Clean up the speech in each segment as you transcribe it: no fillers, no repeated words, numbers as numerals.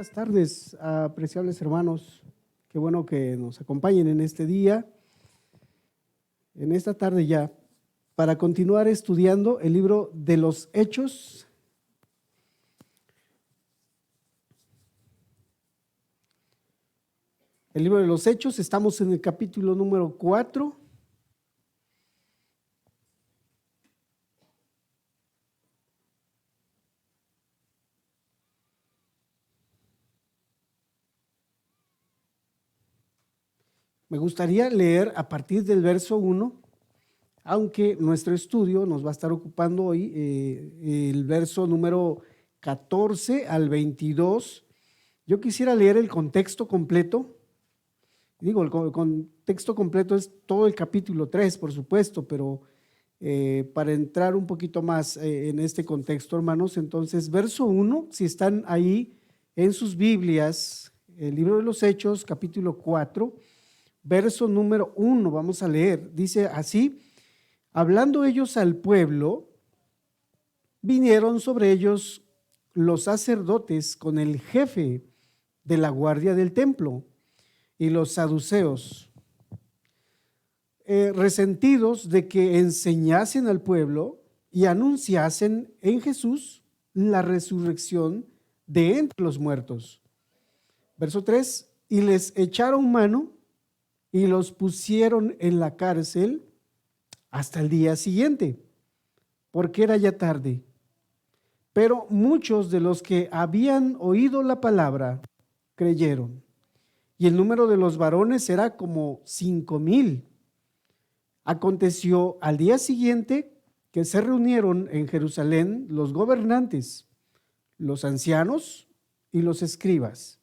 Buenas tardes, apreciables hermanos. Qué bueno que nos acompañen en este día, en esta tarde ya, para continuar estudiando el libro de los Hechos. El libro de los Hechos, estamos en el capítulo número 4. Me gustaría leer a partir del verso 1, aunque nuestro estudio nos va a estar ocupando hoy el verso número 14 al 22. Yo quisiera leer el contexto completo. Digo, el contexto completo es todo el capítulo 3, por supuesto, pero para entrar un poquito más en este contexto, hermanos, entonces, verso 1, si están ahí en sus Biblias, el libro de los Hechos, capítulo 4, verso número 1, vamos a leer, dice así: hablando ellos al pueblo, vinieron sobre ellos los sacerdotes con el jefe de la guardia del templo y los saduceos, resentidos de que enseñasen al pueblo y anunciasen en Jesús la resurrección de entre los muertos. Verso 3, y les echaron mano y los pusieron en la cárcel hasta el día siguiente, porque era ya tarde. Pero muchos de los que habían oído la palabra creyeron, y el número de los varones era como 5,000. Aconteció al día siguiente que se reunieron en Jerusalén los gobernantes, los ancianos y los escribas,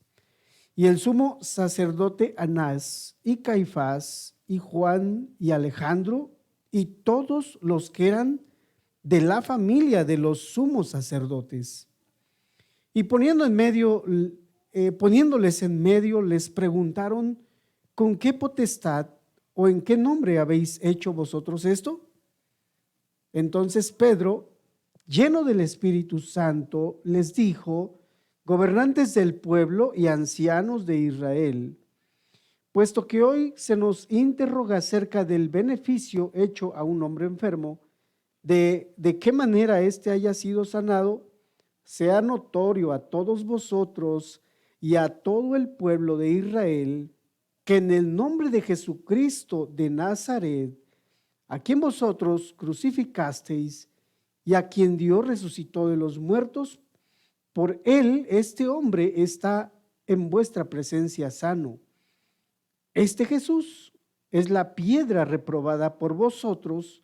y el sumo sacerdote Anás y Caifás y Juan y Alejandro y todos los que eran de la familia de los sumos sacerdotes. Y poniéndoles en medio, les preguntaron: ¿con qué potestad o en qué nombre habéis hecho vosotros esto? Entonces Pedro, lleno del Espíritu Santo, les dijo: gobernantes del pueblo y ancianos de Israel, puesto que hoy se nos interroga acerca del beneficio hecho a un hombre enfermo, de qué manera éste haya sido sanado, sea notorio a todos vosotros y a todo el pueblo de Israel que en el nombre de Jesucristo de Nazaret, a quien vosotros crucificasteis y a quien Dios resucitó de los muertos, por él este hombre está en vuestra presencia sano. Este Jesús es la piedra reprobada por vosotros,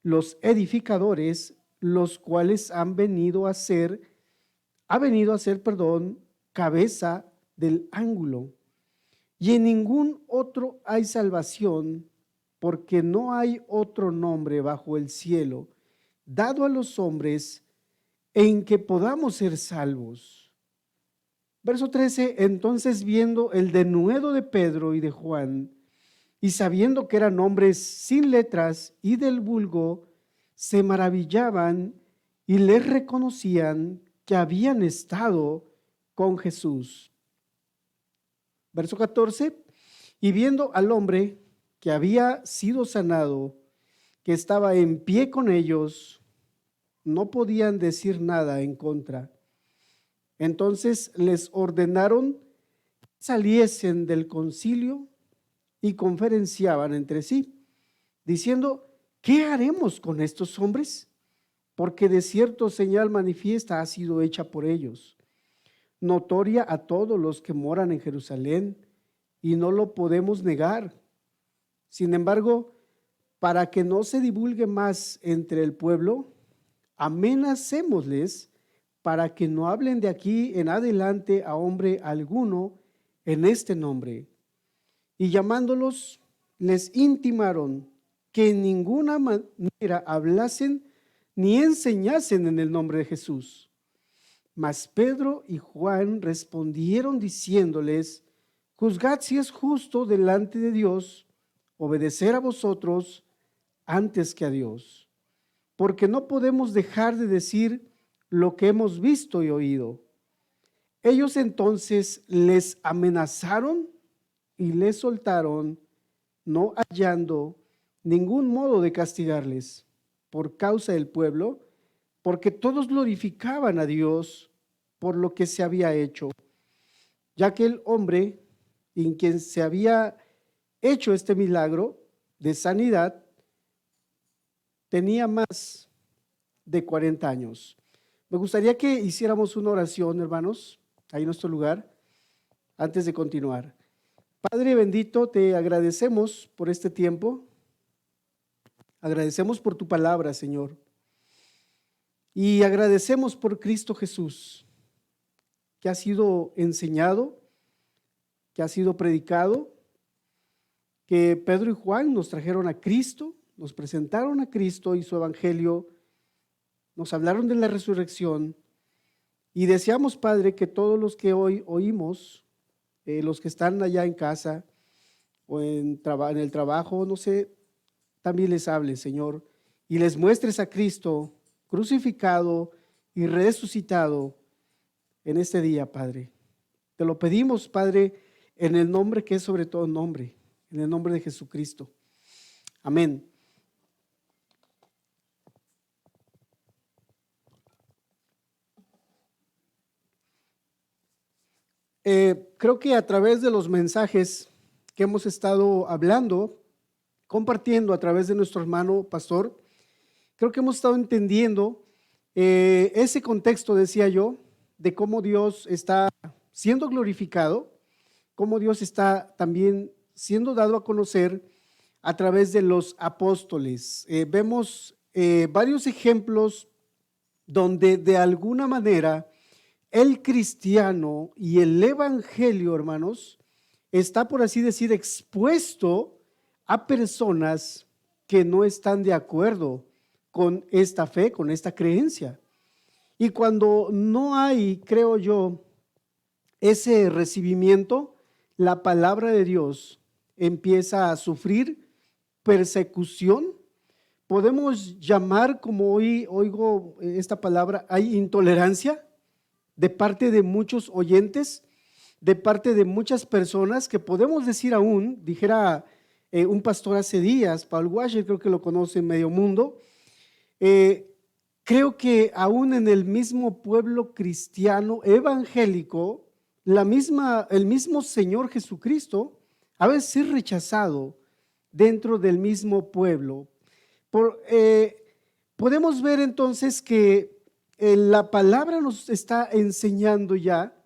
los edificadores, los cuales ha venido a ser, cabeza del ángulo. Y en ningún otro hay salvación, porque no hay otro nombre bajo el cielo dado a los hombres en que podamos ser salvos. Verso 13, entonces viendo el denuedo de Pedro y de Juan, y sabiendo que eran hombres sin letras y del vulgo, se maravillaban y les reconocían que habían estado con Jesús. Verso 14, y viendo al hombre que había sido sanado, que estaba en pie con ellos, no podían decir nada en contra. Entonces les ordenaron que saliesen del concilio y conferenciaban entre sí, diciendo: ¿qué haremos con estos hombres? Porque de cierto señal manifiesta ha sido hecha por ellos, notoria a todos los que moran en Jerusalén, y no lo podemos negar. Sin embargo, para que no se divulgue más entre el pueblo, amenacémosles para que no hablen de aquí en adelante a hombre alguno en este nombre. Y llamándolos, les intimaron que en ninguna manera hablasen ni enseñasen en el nombre de Jesús. Mas Pedro y Juan respondieron diciéndoles: juzgad si es justo delante de Dios obedecer a vosotros antes que a Dios, porque no podemos dejar de decir lo que hemos visto y oído. Ellos entonces les amenazaron y les soltaron, no hallando ningún modo de castigarles por causa del pueblo, porque todos glorificaban a Dios por lo que se había hecho, ya que el hombre en quien se había hecho este milagro de sanidad tenía más de 40 años. Me gustaría que hiciéramos una oración, hermanos, ahí en nuestro lugar, antes de continuar. Padre bendito, te agradecemos por este tiempo, agradecemos por tu palabra, Señor, y agradecemos por Cristo Jesús, que ha sido enseñado, que ha sido predicado, que Pedro y Juan nos trajeron a Cristo, nos presentaron a Cristo y su evangelio, nos hablaron de la resurrección, y deseamos, Padre, que todos los que hoy oímos, los que están allá en casa o en el trabajo, no sé, también les hables, Señor, y les muestres a Cristo crucificado y resucitado en este día, Padre. Te lo pedimos, Padre, en el nombre que es sobre todo nombre, en el nombre de Jesucristo. Amén. Creo que a través de los mensajes que hemos estado hablando, compartiendo a través de nuestro hermano pastor, creo que hemos estado entendiendo ese contexto, decía yo, de cómo Dios está siendo glorificado, cómo Dios está también siendo dado a conocer a través de los apóstoles. Vemos varios ejemplos donde de alguna manera el cristiano y el evangelio, hermanos, está, por así decir, expuesto a personas que no están de acuerdo con esta fe, con esta creencia. Y cuando no hay, creo yo, ese recibimiento, la palabra de Dios empieza a sufrir persecución. Podemos llamar, como hoy oigo esta palabra, hay intolerancia de parte de muchos oyentes, de parte de muchas personas que podemos decir aún, dijera un pastor hace días, Paul Washer, creo que lo conoce en medio mundo, creo que aún en el mismo pueblo cristiano evangélico, el mismo Señor Jesucristo a veces es rechazado dentro del mismo pueblo. Podemos ver entonces que la palabra nos está enseñando ya,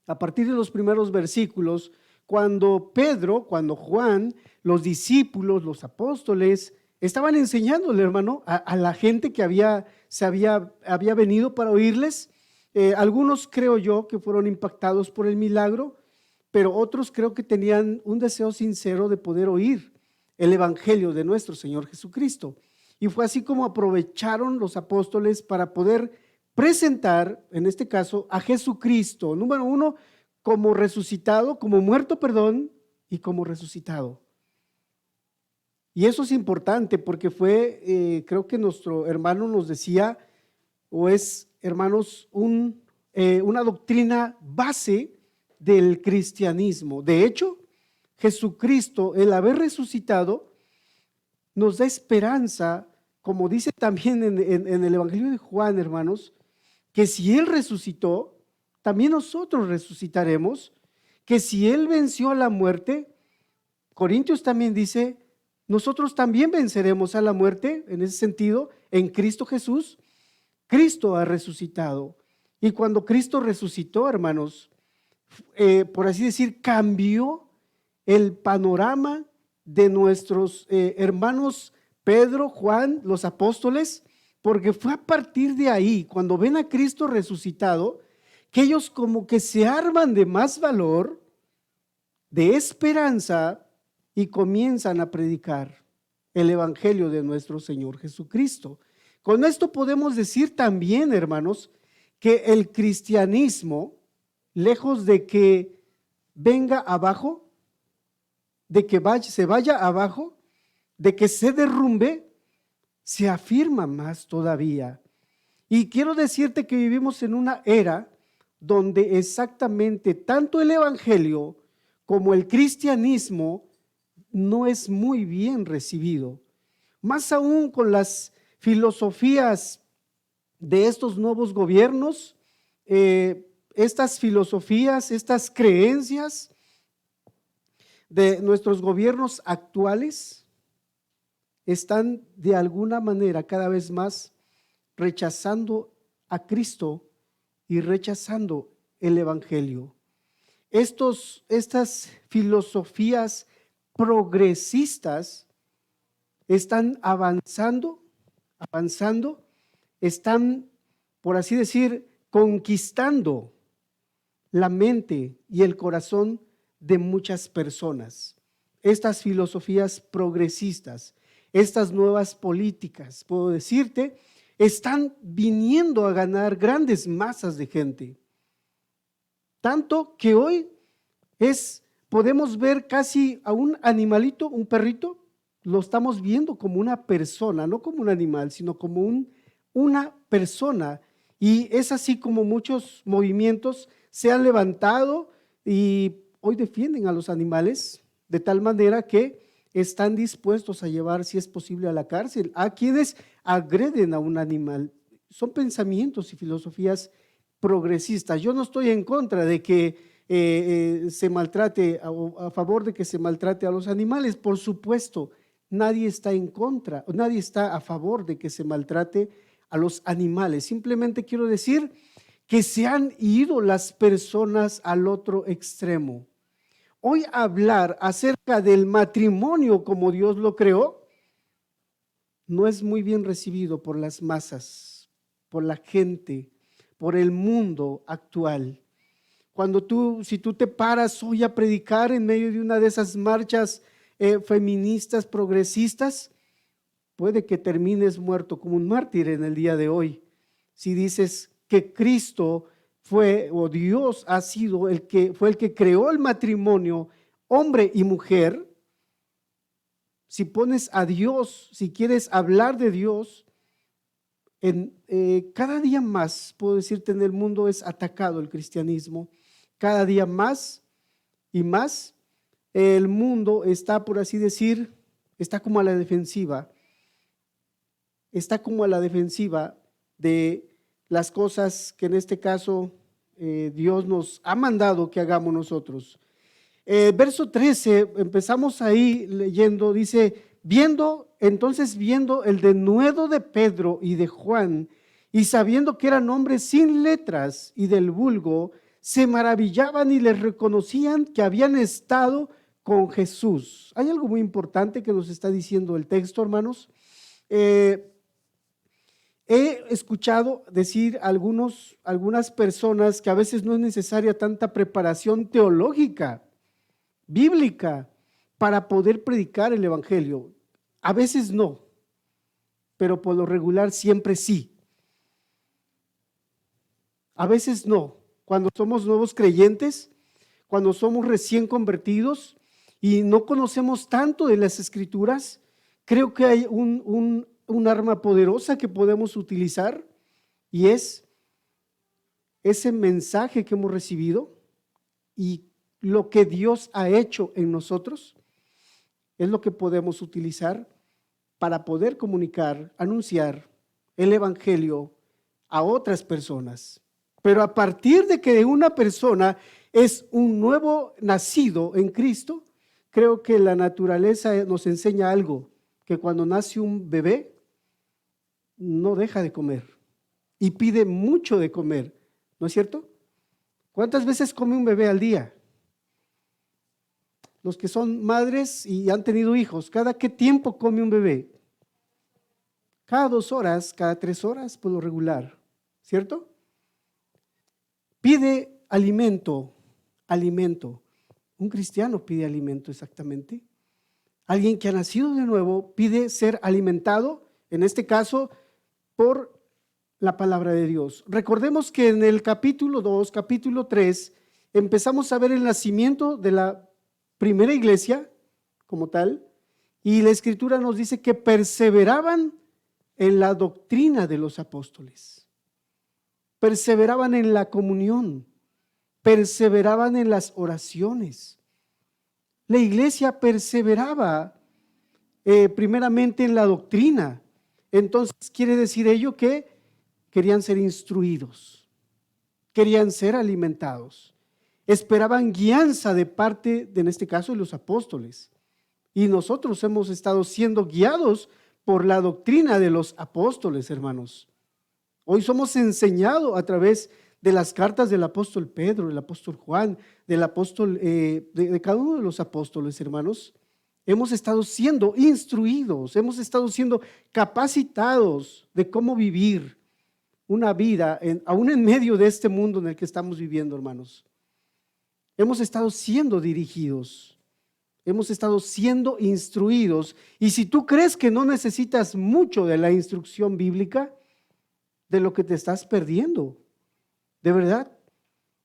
a partir de los primeros versículos, cuando Pedro, cuando Juan, los discípulos, los apóstoles, estaban enseñándole, hermano, a la gente que había venido para oírles. Algunos creo yo que fueron impactados por el milagro, pero otros creo que tenían un deseo sincero de poder oír el evangelio de nuestro Señor Jesucristo. Y fue así como aprovecharon los apóstoles para poder presentar, en este caso, a Jesucristo, número uno, como resucitado, como muerto, perdón, y como resucitado. Y eso es importante porque fue, creo que nuestro hermano nos decía, o es, hermanos, una doctrina base del cristianismo. De hecho, Jesucristo, el haber resucitado, nos da esperanza, como dice también en el Evangelio de Juan, hermanos, que si Él resucitó, también nosotros resucitaremos, que si Él venció a la muerte, Corintios también dice, nosotros también venceremos a la muerte, en ese sentido, en Cristo Jesús. Cristo ha resucitado. Y cuando Cristo resucitó, hermanos, por así decir, cambió el panorama de nuestros hermanos Pedro, Juan, los apóstoles, porque fue a partir de ahí, cuando ven a Cristo resucitado, que ellos como que se arman de más valor, de esperanza, y comienzan a predicar el evangelio de nuestro Señor Jesucristo. Con esto podemos decir también, hermanos, que el cristianismo, lejos de que venga abajo, de que se vaya abajo, de que se derrumbe, se afirma más todavía. Y quiero decirte que vivimos en una era donde exactamente tanto el evangelio como el cristianismo no es muy bien recibido. Más aún con las filosofías de estos nuevos gobiernos, estas filosofías, estas creencias de nuestros gobiernos actuales están de alguna manera cada vez más rechazando a Cristo y rechazando el evangelio. Estas filosofías progresistas están avanzando, están, por así decir, conquistando la mente y el corazón de muchas personas. Estas filosofías progresistas, estas nuevas políticas, puedo decirte, están viniendo a ganar grandes masas de gente. Tanto que hoy podemos ver casi a un animalito, un perrito, lo estamos viendo como una persona, no como un animal, sino como una persona. Y es así como muchos movimientos se han levantado y hoy defienden a los animales de tal manera que están dispuestos a llevar, si es posible, a la cárcel a quienes agreden a un animal. Son pensamientos y filosofías progresistas. Yo no estoy en contra de que se maltrate, a favor de que se maltrate a los animales, por supuesto. Nadie está en contra, nadie está a favor de que se maltrate a los animales. Simplemente quiero decir que se han ido las personas al otro extremo. Hoy hablar acerca del matrimonio como Dios lo creó no es muy bien recibido por las masas, por la gente, por el mundo actual. Si tú te paras hoy a predicar en medio de una de esas marchas feministas, progresistas, puede que termines muerto como un mártir en el día de hoy. Si dices que Cristo fue, o Dios ha sido fue el que creó el matrimonio, hombre y mujer, si pones a Dios, si quieres hablar de Dios, cada día más, puedo decirte, en el mundo es atacado el cristianismo. Cada día más y más, el mundo está, por así decir, está como a la defensiva. Está como a la defensiva de las cosas que en este caso Dios nos ha mandado que hagamos nosotros. Verso 13, empezamos ahí leyendo, dice, viendo el denuedo de Pedro y de Juan, y sabiendo que eran hombres sin letras y del vulgo, se maravillaban y les reconocían que habían estado con Jesús. Hay algo muy importante que nos está diciendo el texto, hermanos. He escuchado decir algunas personas que a veces no es necesaria tanta preparación teológica, bíblica, para poder predicar el evangelio. A veces no, pero por lo regular siempre sí. A veces no. Cuando somos nuevos creyentes, cuando somos recién convertidos y no conocemos tanto de las Escrituras, creo que hay un arma poderosa que podemos utilizar, y es ese mensaje que hemos recibido y lo que Dios ha hecho en nosotros, es lo que podemos utilizar para poder comunicar, anunciar el evangelio a otras personas. Pero a partir de que una persona es un nuevo nacido en Cristo, creo que la naturaleza nos enseña algo, que cuando nace un bebé, no deja de comer y pide mucho de comer, ¿no es cierto? ¿Cuántas veces come un bebé al día? Los que son madres y han tenido hijos, ¿cada qué tiempo come un bebé? Cada 2 horas, cada 3 horas, por lo regular, ¿cierto? Pide alimento. Un cristiano pide alimento, exactamente. Alguien que ha nacido de nuevo pide ser alimentado, en este caso, por la palabra de Dios. Recordemos que en el capítulo 2, capítulo 3, empezamos a ver el nacimiento de la primera iglesia como tal, y la Escritura nos dice que perseveraban en la doctrina de los apóstoles. perseveraban en la comunión, perseveraban en las oraciones. La iglesia perseveraba primeramente en la doctrina. Entonces quiere decir ello que querían ser instruidos, querían ser alimentados, esperaban guianza de parte, en este caso, de los apóstoles. Y nosotros hemos estado siendo guiados por la doctrina de los apóstoles, hermanos. Hoy somos enseñados a través de las cartas del apóstol Pedro, del apóstol Juan, del apóstol, de cada uno de los apóstoles, hermanos. Hemos estado siendo instruidos, hemos estado siendo capacitados de cómo vivir una vida, aún en medio de este mundo en el que estamos viviendo, hermanos. Hemos estado siendo dirigidos, hemos estado siendo instruidos. Y si tú crees que no necesitas mucho de la instrucción bíblica, de lo que te estás perdiendo, de verdad.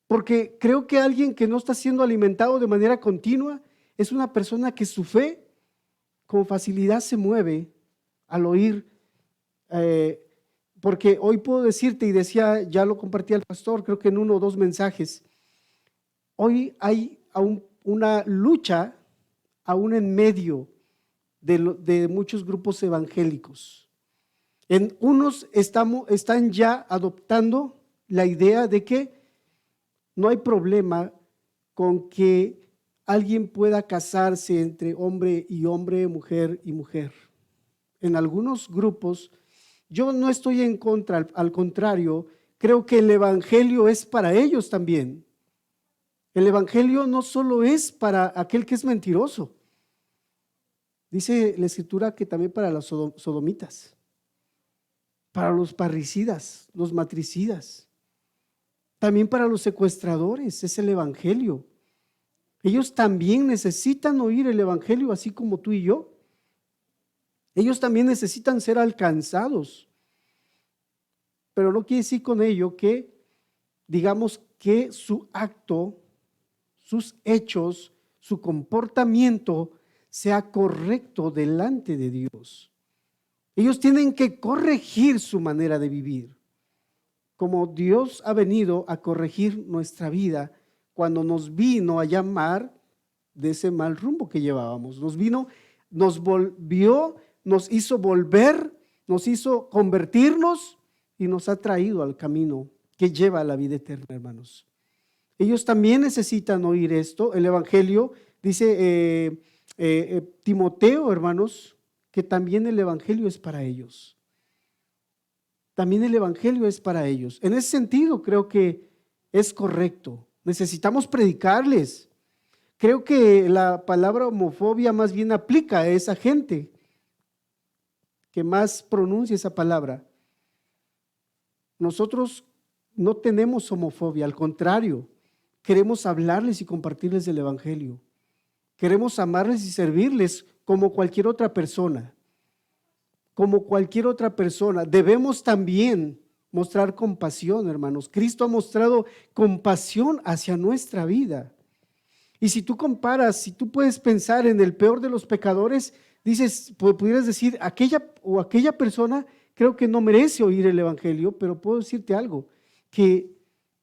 Porque creo que alguien que no está siendo alimentado de manera continua es una persona que su fe con facilidad se mueve al oír, porque hoy puedo decirte, y decía, ya lo compartía el pastor, creo que en 1 o 2 mensajes, hoy hay una lucha aún en medio de muchos grupos evangélicos. En unos están ya adoptando la idea de que no hay problema con que alguien pueda casarse entre hombre y hombre, mujer y mujer. En algunos grupos, yo no estoy en contra, al contrario, creo que el evangelio es para ellos también. El evangelio no solo es para aquel que es mentiroso. Dice la escritura que también para los sodomitas, para los parricidas, los matricidas, también para los secuestradores, es el evangelio. Ellos también necesitan oír el evangelio así como tú y yo. Ellos también necesitan ser alcanzados. Pero no quiere decir con ello que digamos que su acto, sus hechos, su comportamiento sea correcto delante de Dios. Ellos tienen que corregir su manera de vivir, como Dios ha venido a corregir nuestra vida cuando nos vino a llamar de ese mal rumbo que llevábamos. Nos vino, nos volvió, nos hizo volver, nos hizo convertirnos y nos ha traído al camino que lleva a la vida eterna, hermanos. Ellos también necesitan oír esto. El evangelio, dice Timoteo, hermanos, que también el evangelio es para ellos. También el evangelio es para ellos. En ese sentido creo que es correcto. Necesitamos predicarles. Creo que la palabra homofobia más bien aplica a esa gente que más pronuncia esa palabra. Nosotros no tenemos homofobia, al contrario, queremos hablarles y compartirles el evangelio. Queremos amarles y servirles como cualquier otra persona. Como cualquier otra persona. Debemos también mostrar compasión, hermanos. Cristo ha mostrado compasión hacia nuestra vida. Y si tú comparas, si tú puedes pensar en el peor de los pecadores, dices, pudieras decir, aquella persona creo que no merece oír el evangelio, pero puedo decirte algo, que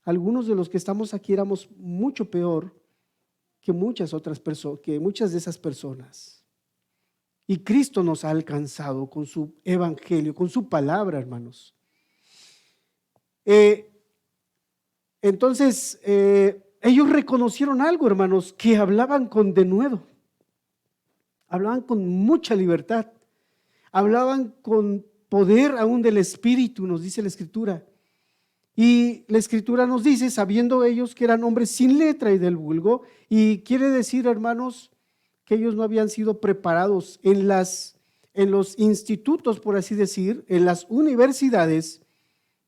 algunos de los que estamos aquí éramos mucho peor que muchas otras personas, que muchas de esas personas. Y Cristo nos ha alcanzado con su evangelio, con su palabra, hermanos. Entonces, ellos reconocieron algo, hermanos, que hablaban con denuedo, hablaban con mucha libertad, hablaban con poder aún del Espíritu, nos dice la Escritura. Y la Escritura nos dice, sabiendo ellos que eran hombres sin letra y del vulgo, y quiere decir, hermanos, que ellos no habían sido preparados en los institutos, por así decir, en las universidades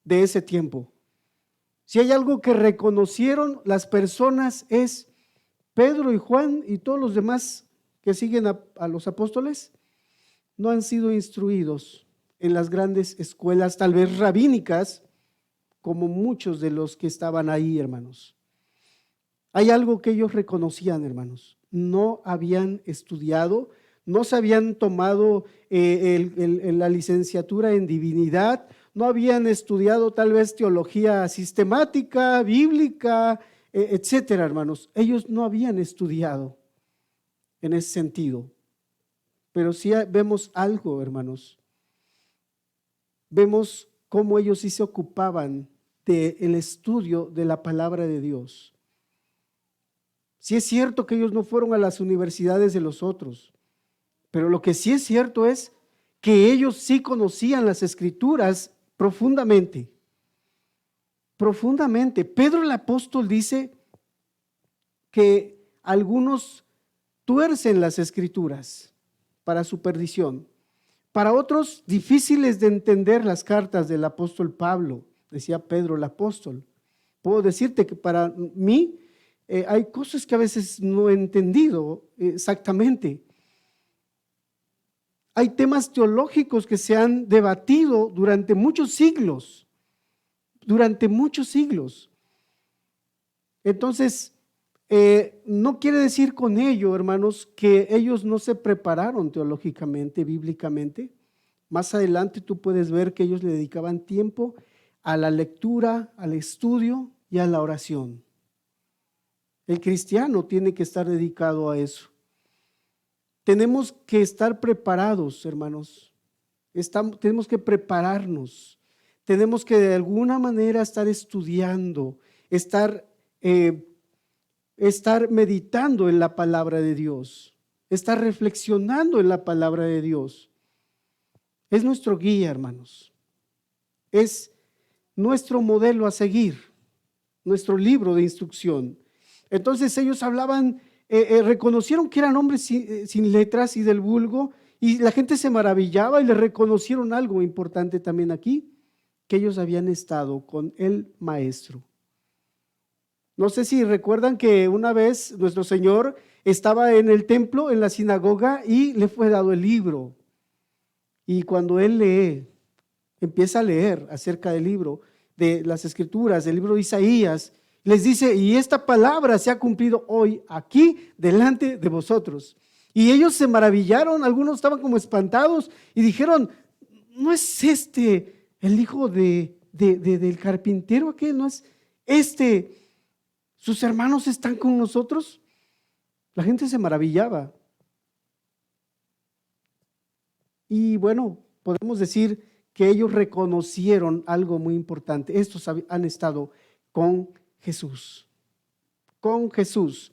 de ese tiempo. Si hay algo que reconocieron las personas es Pedro y Juan y todos los demás que siguen a los apóstoles, no han sido instruidos en las grandes escuelas, tal vez rabínicas, como muchos de los que estaban ahí, hermanos. Hay algo que ellos reconocían, hermanos. No habían estudiado, no se habían tomado la licenciatura en divinidad, no habían estudiado tal vez teología sistemática, bíblica, etcétera, hermanos. Ellos no habían estudiado en ese sentido. Pero sí vemos algo, hermanos. Vemos cómo ellos sí se ocupaban del estudio de la palabra de Dios. Sí es cierto que ellos no fueron a las universidades de los otros, pero lo que sí es cierto es que ellos sí conocían las Escrituras profundamente. Profundamente. Pedro el apóstol dice que algunos tuercen las Escrituras para su perdición. Para otros, difíciles de entender las cartas del apóstol Pablo, decía Pedro el apóstol. Puedo decirte que para mí hay cosas que a veces no he entendido exactamente. Hay temas teológicos que se han debatido durante muchos siglos. Entonces, no quiere decir con ello, hermanos, que ellos no se prepararon teológicamente, bíblicamente. Más adelante tú puedes ver que ellos le dedicaban tiempo a la lectura, al estudio y a la oración. El cristiano tiene que estar dedicado a eso. Tenemos que estar preparados, hermanos. Tenemos que prepararnos. Tenemos que de alguna manera estar estudiando, estar meditando en la palabra de Dios, estar reflexionando en la palabra de Dios. Es nuestro guía, hermanos. Es nuestro modelo a seguir, nuestro libro de instrucción. Entonces ellos hablaban, reconocieron que eran hombres sin letras y del vulgo, y la gente se maravillaba y le reconocieron algo importante también aquí, que ellos habían estado con el maestro. No sé si recuerdan que una vez nuestro Señor estaba en el templo, en la sinagoga, y le fue dado el libro. Y cuando él empieza a leer acerca del libro, de las Escrituras, del libro de Isaías, les dice, y esta palabra se ha cumplido hoy aquí delante de vosotros. Y ellos se maravillaron, algunos estaban como espantados y dijeron, ¿no es este el hijo del carpintero aquel? ¿No es este? ¿Sus hermanos están con nosotros? La gente se maravillaba. Y bueno, podemos decir que ellos reconocieron algo muy importante. Estos han estado con Jesús. Con Jesús.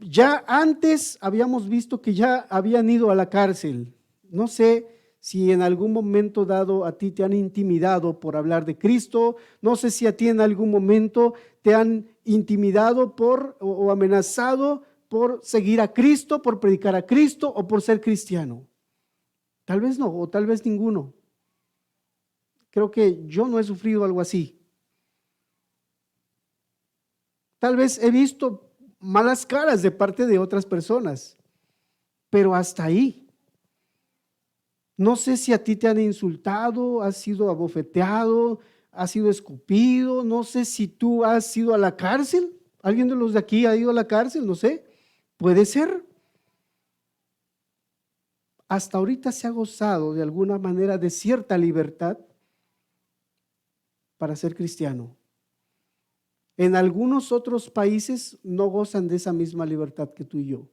Ya antes habíamos visto que ya habían ido a la cárcel. No sé si en algún momento dado a ti te han intimidado por hablar de Cristo. No sé si a ti en algún momento te han intimidado o amenazado por seguir a Cristo, por predicar a Cristo o por ser cristiano. Tal vez no, o tal vez ninguno. Creo que yo no he sufrido algo así. Tal vez he visto malas caras de parte de otras personas, pero hasta ahí. No sé si a ti te han insultado, has sido abofeteado, has sido escupido, no sé si tú has ido a la cárcel. ¿Alguien de los de aquí ha ido a la cárcel? No sé, puede ser. Hasta ahorita se ha gozado de alguna manera de cierta libertad para ser cristiano. En algunos otros países no gozan de esa misma libertad que tú y yo.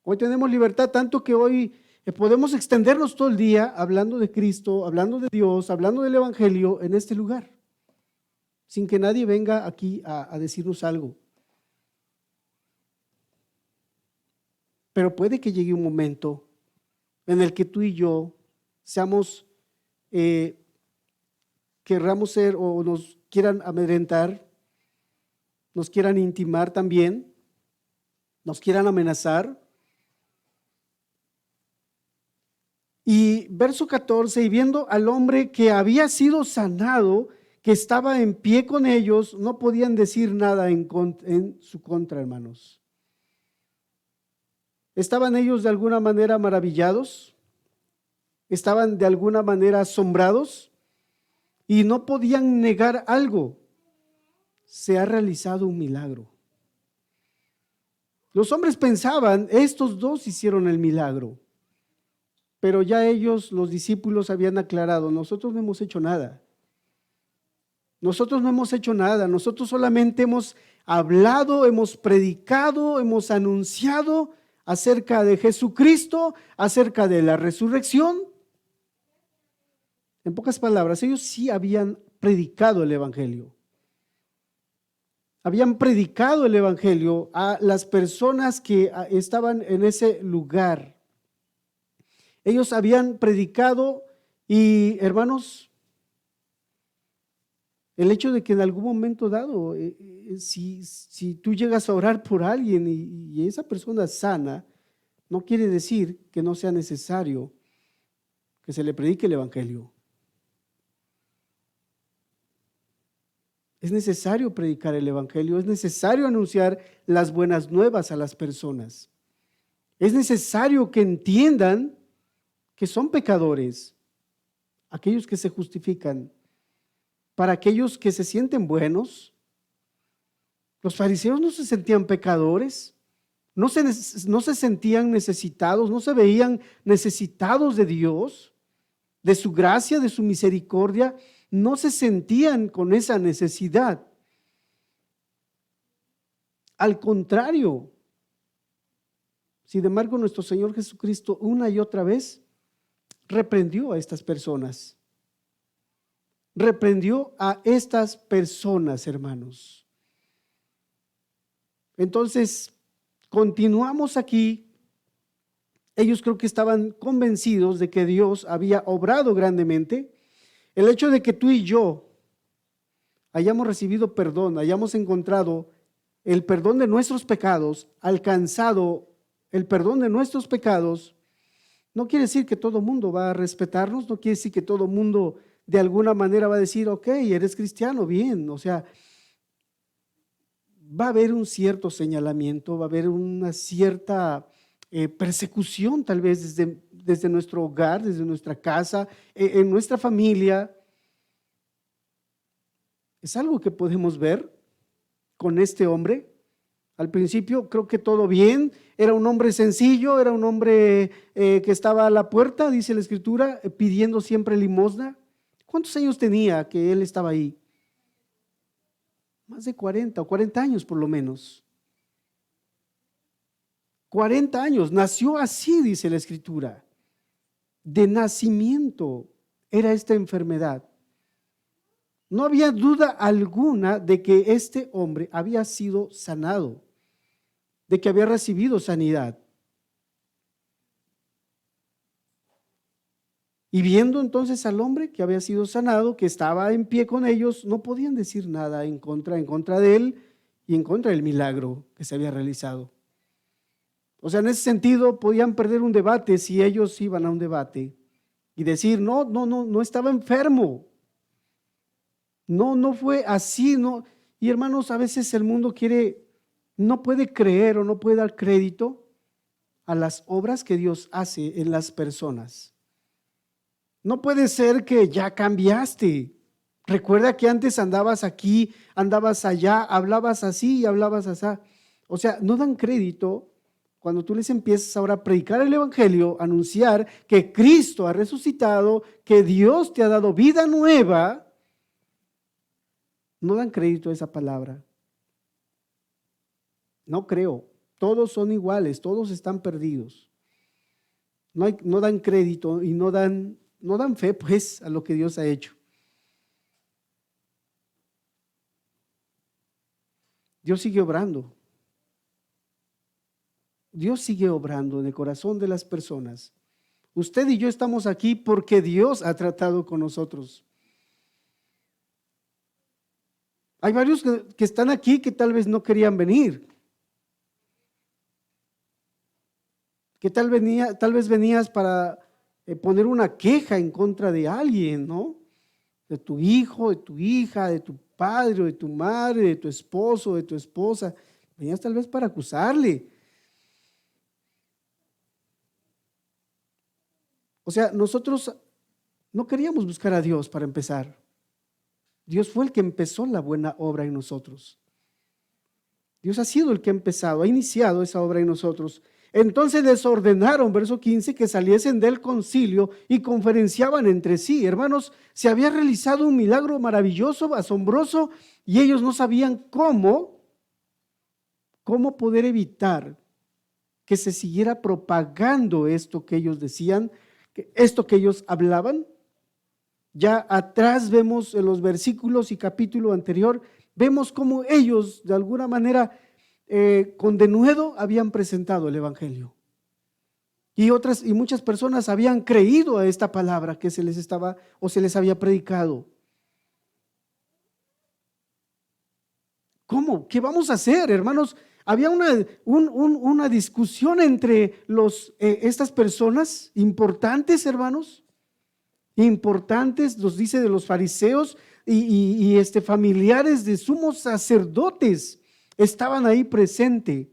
Hoy tenemos libertad tanto que hoy podemos extendernos todo el día hablando de Cristo, hablando de Dios, hablando del Evangelio en este lugar, sin que nadie venga aquí a decirnos algo. Pero puede que llegue un momento en el que tú y yo querramos ser o nos quieran amedrentar, nos quieran intimar también, nos quieran amenazar. Y verso 14, y viendo al hombre que había sido sanado, que estaba en pie con ellos, no podían decir nada en su contra, hermanos. ¿Estaban ellos de alguna manera maravillados? ¿Estaban de alguna manera asombrados? Y no podían negar algo. Se ha realizado un milagro. Los hombres pensaban, estos dos hicieron el milagro. pero ya ellos, los discípulos, habían aclarado, nosotros no hemos hecho nada. Nosotros no hemos hecho nada, nosotros solamente hemos hablado, hemos predicado, hemos anunciado acerca de Jesucristo, acerca de la resurrección. En pocas palabras, ellos sí habían predicado el evangelio. Habían predicado el evangelio a las personas que estaban en ese lugar. Ellos habían predicado y, hermanos, el hecho de que en algún momento dado, si tú llegas a orar por alguien y esa persona sana, no quiere decir que no sea necesario que se le predique el evangelio. Es necesario predicar el evangelio, es necesario anunciar las buenas nuevas a las personas. Es necesario que entiendan que son pecadores, aquellos que se justifican. Para aquellos que se sienten buenos, los fariseos no se sentían pecadores, no se sentían necesitados, no se veían necesitados de Dios, de su gracia, de su misericordia, no se sentían con esa necesidad. Al contrario, sin embargo, nuestro Señor Jesucristo una y otra vez reprendió a estas personas. Reprendió a estas personas, hermanos. Entonces, continuamos aquí. Ellos creo que estaban convencidos de que Dios había obrado grandemente. El hecho de que tú y yo hayamos recibido perdón, hayamos encontrado el perdón de nuestros pecados, alcanzado el perdón de nuestros pecados, no quiere decir que todo mundo va a respetarnos, no quiere decir que todo mundo de alguna manera va a decir, ok, eres cristiano, bien, o sea, va a haber un cierto señalamiento, va a haber una cierta persecución tal vez desde nuestro hogar, desde nuestra casa, en nuestra familia. Es algo que podemos ver con este hombre. Al principio creo que todo bien, era un hombre sencillo, era un hombre que estaba a la puerta, dice la Escritura, pidiendo siempre limosna. ¿Cuántos años tenía que él estaba ahí? Más de 40 o 40 años por lo menos. 40 años, nació así, dice la Escritura. De nacimiento era esta enfermedad. No había duda alguna de que este hombre había sido sanado, de que había recibido sanidad. Y viendo entonces al hombre que había sido sanado, que estaba en pie con ellos, no podían decir nada en contra de él y en contra del milagro que se había realizado. O sea, en ese sentido podían perder un debate si ellos iban a un debate y decir, no estaba enfermo. No fue así, no. Y hermanos, a veces el mundo no puede creer o no puede dar crédito a las obras que Dios hace en las personas. No puede ser que ya cambiaste. Recuerda que antes andabas aquí, andabas allá, hablabas así y hablabas así. O sea, no dan crédito cuando tú les empiezas ahora a predicar el evangelio, anunciar que Cristo ha resucitado, que Dios te ha dado vida nueva. No dan crédito a esa palabra. No creo. Todos son iguales, todos están perdidos. No dan crédito y no dan fe, pues, a lo que Dios ha hecho. Dios sigue obrando. Dios sigue obrando en el corazón de las personas. Usted y yo estamos aquí porque Dios ha tratado con nosotros. Hay varios que están aquí que tal vez no querían venir. Que tal vez venías para poner una queja en contra de alguien, ¿no? De tu hijo, de tu hija, de tu padre, de tu madre, de tu esposo, de tu esposa. Venías tal vez para acusarle. O sea, nosotros no queríamos buscar a Dios para empezar. Dios fue el que empezó la buena obra en nosotros. Dios ha sido el que ha empezado, ha iniciado esa obra en nosotros. Entonces les ordenaron, verso 15, que saliesen del concilio y conferenciaban entre sí. Hermanos, se había realizado un milagro maravilloso, asombroso, y ellos no sabían cómo poder evitar que se siguiera propagando esto que ellos decían, esto que ellos hablaban. Ya atrás vemos en los versículos y capítulo anterior, vemos cómo ellos de alguna manera con denuedo habían presentado el evangelio. Y muchas personas habían creído a esta palabra que se les había predicado. ¿Cómo? ¿Qué vamos a hacer, hermanos? Había una discusión entre estas personas importantes, hermanos, importantes, nos dice, de los fariseos y familiares de sumos sacerdotes estaban ahí presentes.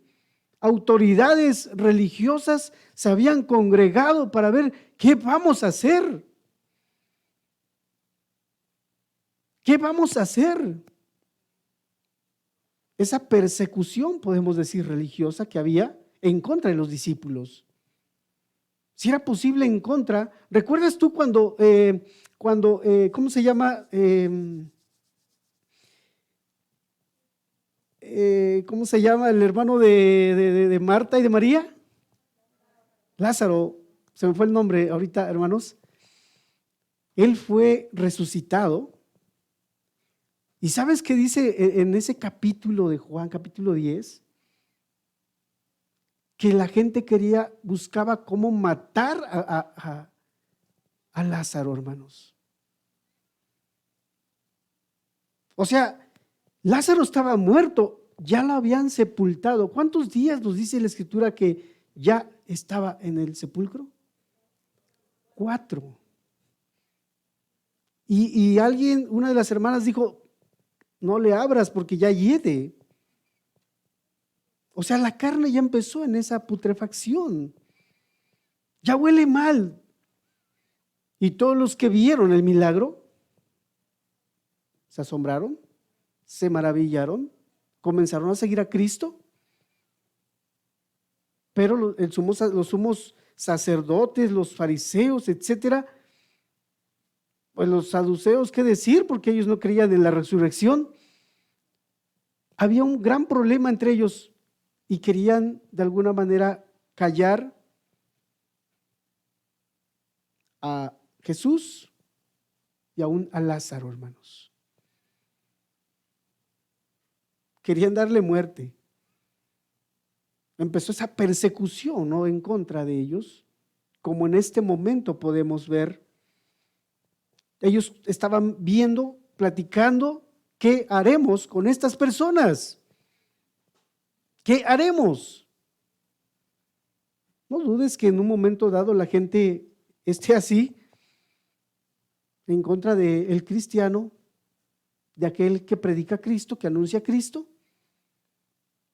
Autoridades religiosas se habían congregado para ver qué vamos a hacer. ¿Qué vamos a hacer? Esa persecución, podemos decir, religiosa que había en contra de los discípulos. Si era posible en contra, ¿recuerdas tú cuando ¿cómo se llama? ¿Cómo se llama el hermano de Marta y de María? Lázaro, se me fue el nombre ahorita, hermanos. Él fue resucitado. ¿Y sabes qué dice en ese capítulo de Juan, capítulo 10? Que la gente buscaba cómo matar a Lázaro, hermanos. O sea, Lázaro estaba muerto, ya lo habían sepultado. ¿Cuántos días nos dice la Escritura que ya estaba en el sepulcro? 4. Y una de las hermanas dijo, no le abras porque ya hiede. O sea, la carne ya empezó en esa putrefacción. Ya huele mal. Y todos los que vieron el milagro se asombraron, se maravillaron, comenzaron a seguir a Cristo. Pero los sumos sacerdotes, los fariseos, etcétera, pues los saduceos, ¿qué decir? Porque ellos no creían en la resurrección. Había un gran problema entre ellos y querían de alguna manera callar a Jesús y aún a Lázaro, hermanos. Querían darle muerte. Empezó esa persecución, ¿no?, en contra de ellos, como en este momento podemos ver. Ellos estaban viendo, platicando, ¿qué haremos con estas personas? ¿Qué haremos? No dudes que en un momento dado la gente esté así, en contra del cristiano, de aquel que predica a Cristo, que anuncia a Cristo,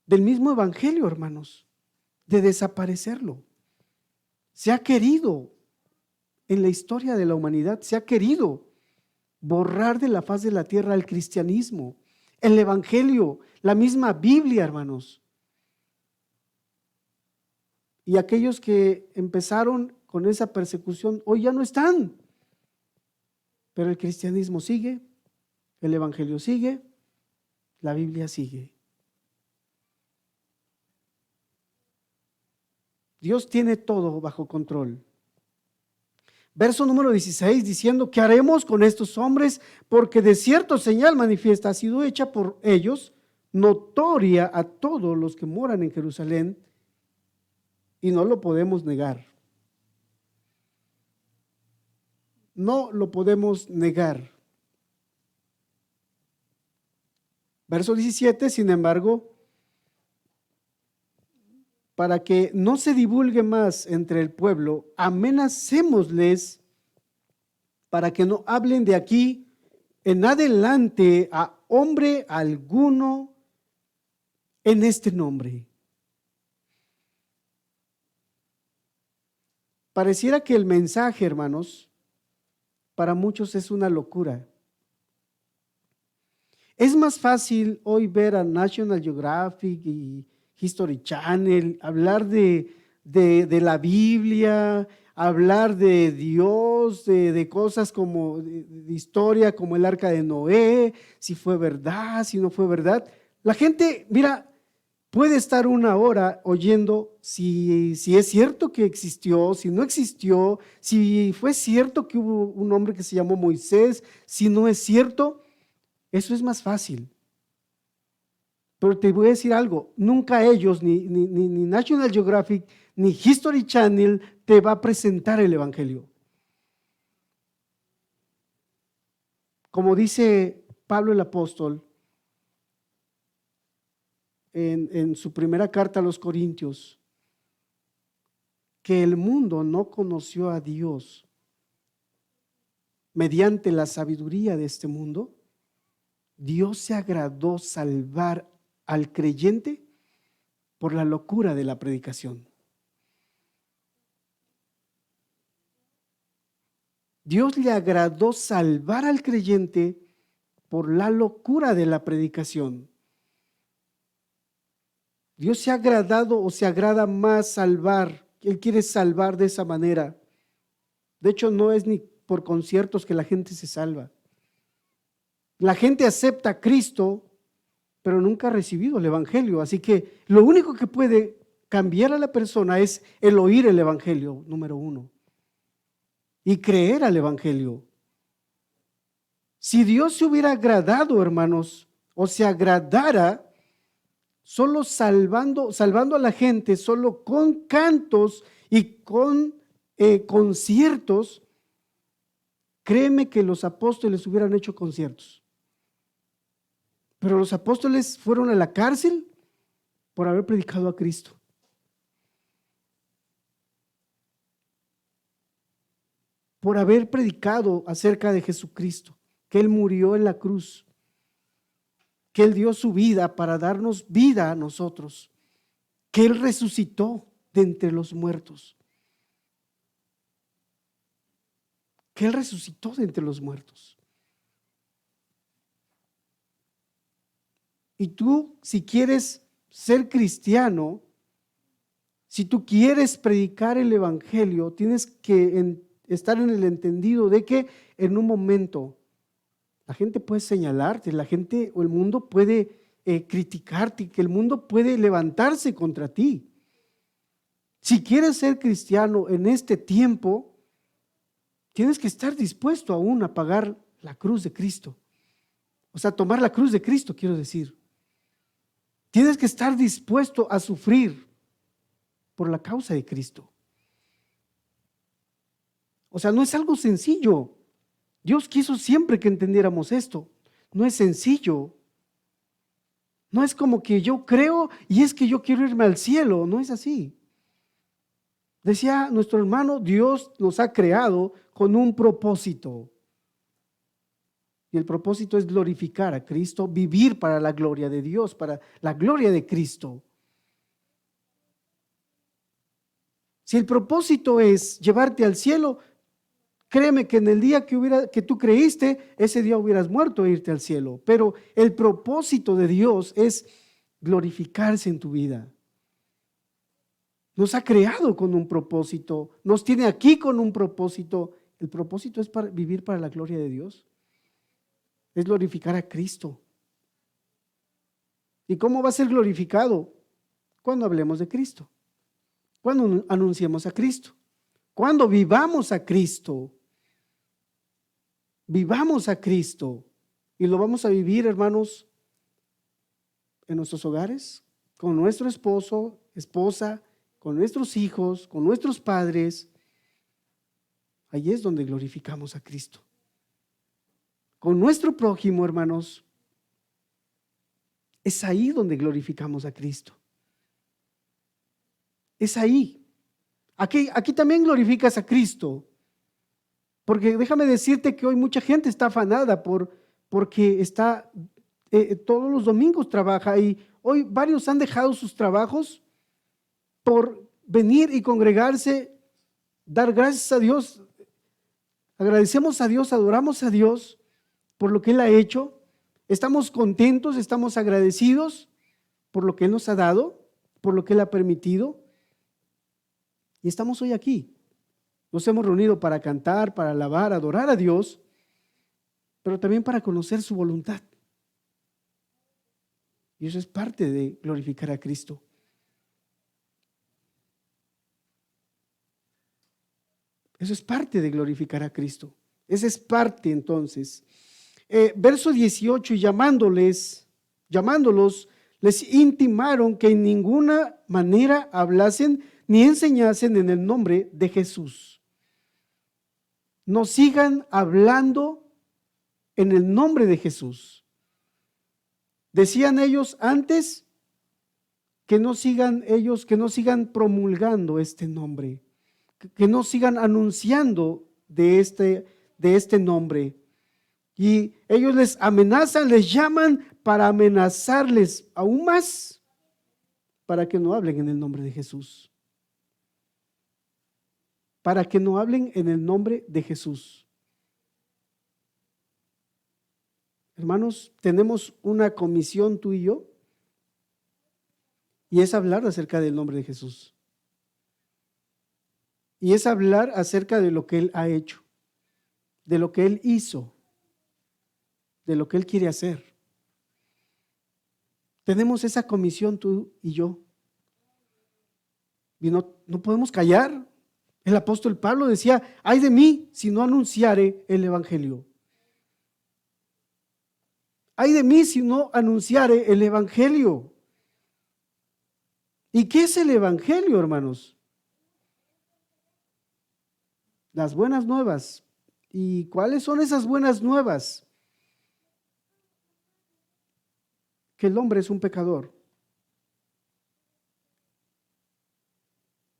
del mismo evangelio, hermanos, de desaparecerlo. Se ha querido, en la historia de la humanidad, se ha querido borrar de la faz de la tierra el cristianismo, el evangelio, la misma Biblia, hermanos. Y aquellos que empezaron con esa persecución, hoy ya no están. Pero el cristianismo sigue, el evangelio sigue, la Biblia sigue. Dios tiene todo bajo control. Verso número 16, diciendo, ¿qué haremos con estos hombres? Porque de cierto señal manifiesta ha sido hecha por ellos, notoria a todos los que moran en Jerusalén, y no lo podemos negar. No lo podemos negar. Verso 17, sin embargo, para que no se divulgue más entre el pueblo, amenacémosles para que no hablen de aquí en adelante a hombre alguno en este nombre. Pareciera que el mensaje, hermanos, para muchos es una locura. Es más fácil hoy ver a National Geographic y History Channel hablar de de la Biblia, hablar de Dios, de cosas como de historia, como el arca de Noé, si fue verdad, si no fue verdad. La gente, mira, puede estar una hora oyendo si es cierto que existió, si no existió, si fue cierto que hubo un hombre que se llamó Moisés, si no es cierto. Eso es más fácil. Pero te voy a decir algo, nunca ellos, ni National Geographic, ni History Channel te va a presentar el Evangelio. Como dice Pablo el apóstol en su primera carta a los Corintios, que el mundo no conoció a Dios mediante la sabiduría de este mundo. Dios se agradó salvar al creyente por la locura de la predicación. Dios le agradó salvar al creyente por la locura de la predicación. Dios se ha agradado o se agrada más salvar. Él quiere salvar de esa manera. De hecho, no es ni por conciertos que la gente se salva. La gente acepta a Cristo, pero nunca ha recibido el Evangelio. Así que lo único que puede cambiar a la persona es el oír el Evangelio, número uno, y creer al Evangelio. Si Dios se hubiera agradado, hermanos, o se agradara solo salvando a la gente, solo con cantos y con conciertos, créeme que los apóstoles hubieran hecho conciertos. Pero los apóstoles fueron a la cárcel por haber predicado a Cristo. Por haber predicado acerca de Jesucristo, que Él murió en la cruz, que Él dio su vida para darnos vida a nosotros, que Él resucitó de entre los muertos, que Él resucitó de entre los muertos. Y tú, si quieres ser cristiano, si tú quieres predicar el Evangelio, tienes que estar en el entendido de que en un momento la gente puede señalarte, la gente o el mundo puede criticarte, que el mundo puede levantarse contra ti. Si quieres ser cristiano en este tiempo, tienes que estar dispuesto aún a pagar la cruz de Cristo. O sea, tomar la cruz de Cristo, quiero decir. Tienes que estar dispuesto a sufrir por la causa de Cristo. O sea, no es algo sencillo. Dios quiso siempre que entendiéramos esto. No es sencillo. No es como que yo creo y es que yo quiero irme al cielo. No es así. Decía nuestro hermano, Dios nos ha creado con un propósito. Y el propósito es glorificar a Cristo, vivir para la gloria de Dios, para la gloria de Cristo. Si el propósito es llevarte al cielo, créeme que en el día que tú creíste, ese día hubieras muerto e irte al cielo. Pero el propósito de Dios es glorificarse en tu vida. Nos ha creado con un propósito, nos tiene aquí con un propósito. El propósito es para vivir para la gloria de Dios. Es glorificar a Cristo. ¿Y cómo va a ser glorificado? Cuando hablemos de Cristo, cuando anunciemos a Cristo, cuando vivamos a Cristo. Vivamos a Cristo y lo vamos a vivir, hermanos, en nuestros hogares, con nuestro esposo, esposa, con nuestros hijos, con nuestros padres. Ahí es donde glorificamos a Cristo. Con nuestro prójimo, hermanos, es ahí donde glorificamos a Cristo. Es ahí. Aquí también glorificas a Cristo. Porque déjame decirte que hoy mucha gente está afanada porque está todos los domingos trabaja y hoy varios han dejado sus trabajos por venir y congregarse, dar gracias a Dios, agradecemos a Dios, adoramos a Dios por lo que Él ha hecho, estamos contentos, estamos agradecidos por lo que Él nos ha dado, por lo que Él ha permitido. Y estamos hoy aquí. Nos hemos reunido para cantar, para alabar, adorar a Dios, pero también para conocer su voluntad. Y eso es parte de glorificar a Cristo. Eso es parte de glorificar a Cristo. Esa es parte entonces. Verso 18, y llamándolos, les intimaron que en ninguna manera hablasen ni enseñasen en el nombre de Jesús. No sigan hablando en el nombre de Jesús. Decían ellos antes que no sigan promulgando este nombre, que no sigan anunciando de este nombre. Y ellos les amenazan, les llaman para amenazarles aún más, para que no hablen en el nombre de Jesús. Para que no hablen en el nombre de Jesús. Hermanos, tenemos una comisión tú y yo, y es hablar acerca del nombre de Jesús. Y es hablar acerca de lo que Él ha hecho, de lo que Él hizo, de lo que Él quiere hacer. Tenemos esa comisión tú y yo. Y no podemos callar. El apóstol Pablo decía, ay de mí si no anunciare el evangelio. Ay de mí si no anunciare el evangelio. ¿Y qué es el evangelio, hermanos? Las buenas nuevas. ¿Y cuáles son esas buenas nuevas? Que el hombre es un pecador.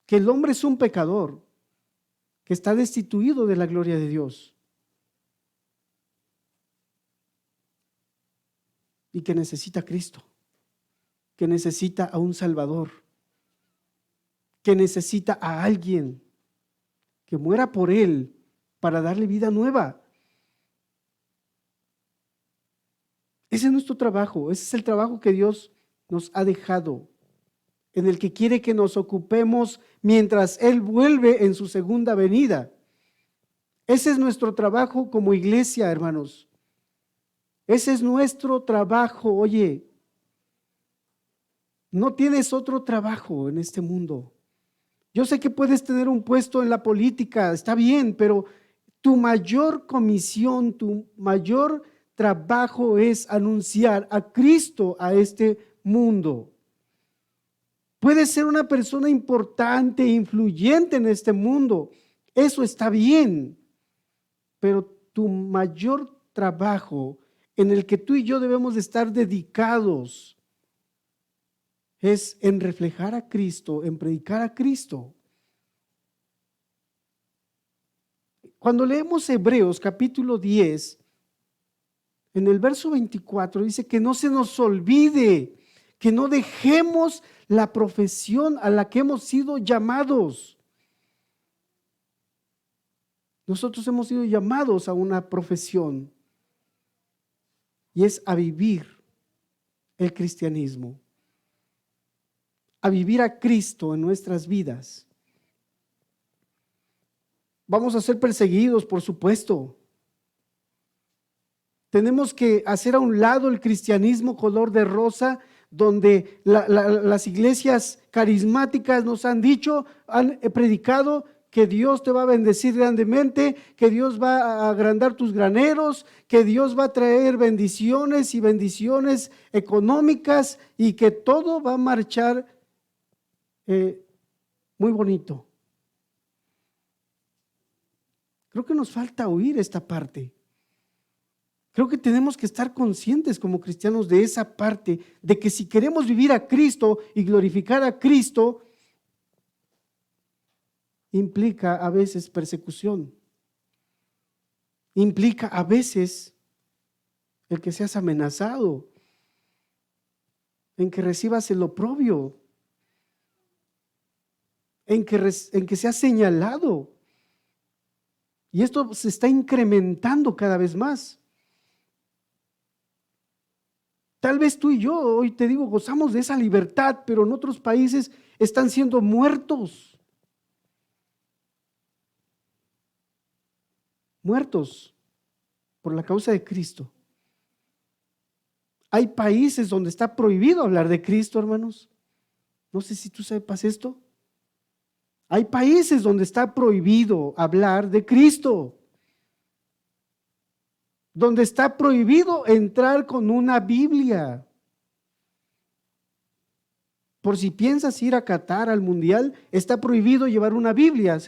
Que el hombre es un pecador, que está destituido de la gloria de Dios. Y que necesita a Cristo, que necesita a un Salvador, que necesita a alguien que muera por él para darle vida nueva. Ese es nuestro trabajo, ese es el trabajo que Dios nos ha dejado, en el que quiere que nos ocupemos mientras Él vuelve en su segunda venida. Ese es nuestro trabajo como iglesia, hermanos. Ese es nuestro trabajo. Oye, no tienes otro trabajo en este mundo. Yo sé que puedes tener un puesto en la política, está bien, pero tu mayor comisión, tu mayor trabajo es anunciar a Cristo a este mundo. Puedes ser una persona importante, influyente en este mundo, eso está bien, pero tu mayor trabajo en el que tú y yo debemos de estar dedicados es en reflejar a Cristo, en predicar a Cristo. Cuando leemos Hebreos capítulo 10, en el verso 24 dice que no se nos olvide, que no dejemos la profesión a la que hemos sido llamados. Nosotros hemos sido llamados a una profesión y es a vivir el cristianismo, a vivir a Cristo en nuestras vidas. Vamos a ser perseguidos, por supuesto. Tenemos que hacer a un lado el cristianismo color de rosa, donde las iglesias carismáticas nos han dicho, han predicado que Dios te va a bendecir grandemente, que Dios va a agrandar tus graneros, que Dios va a traer bendiciones y bendiciones económicas y que todo va a marchar muy bonito. Creo que nos falta oír esta parte. Creo que tenemos que estar conscientes como cristianos de esa parte, de que si queremos vivir a Cristo y glorificar a Cristo, implica a veces persecución, implica a veces el que seas amenazado, en que recibas el oprobio, en que seas señalado. Y esto se está incrementando cada vez más. Tal vez tú y yo, hoy te digo, gozamos de esa libertad, pero en otros países están siendo muertos. muertos por la causa de Cristo. Hay países donde está prohibido hablar de Cristo, hermanos. No sé si tú sepas esto. Hay países donde está prohibido hablar de Cristo, donde está prohibido entrar con una Biblia. Por si piensas ir a Qatar al mundial, está prohibido llevar una Biblia.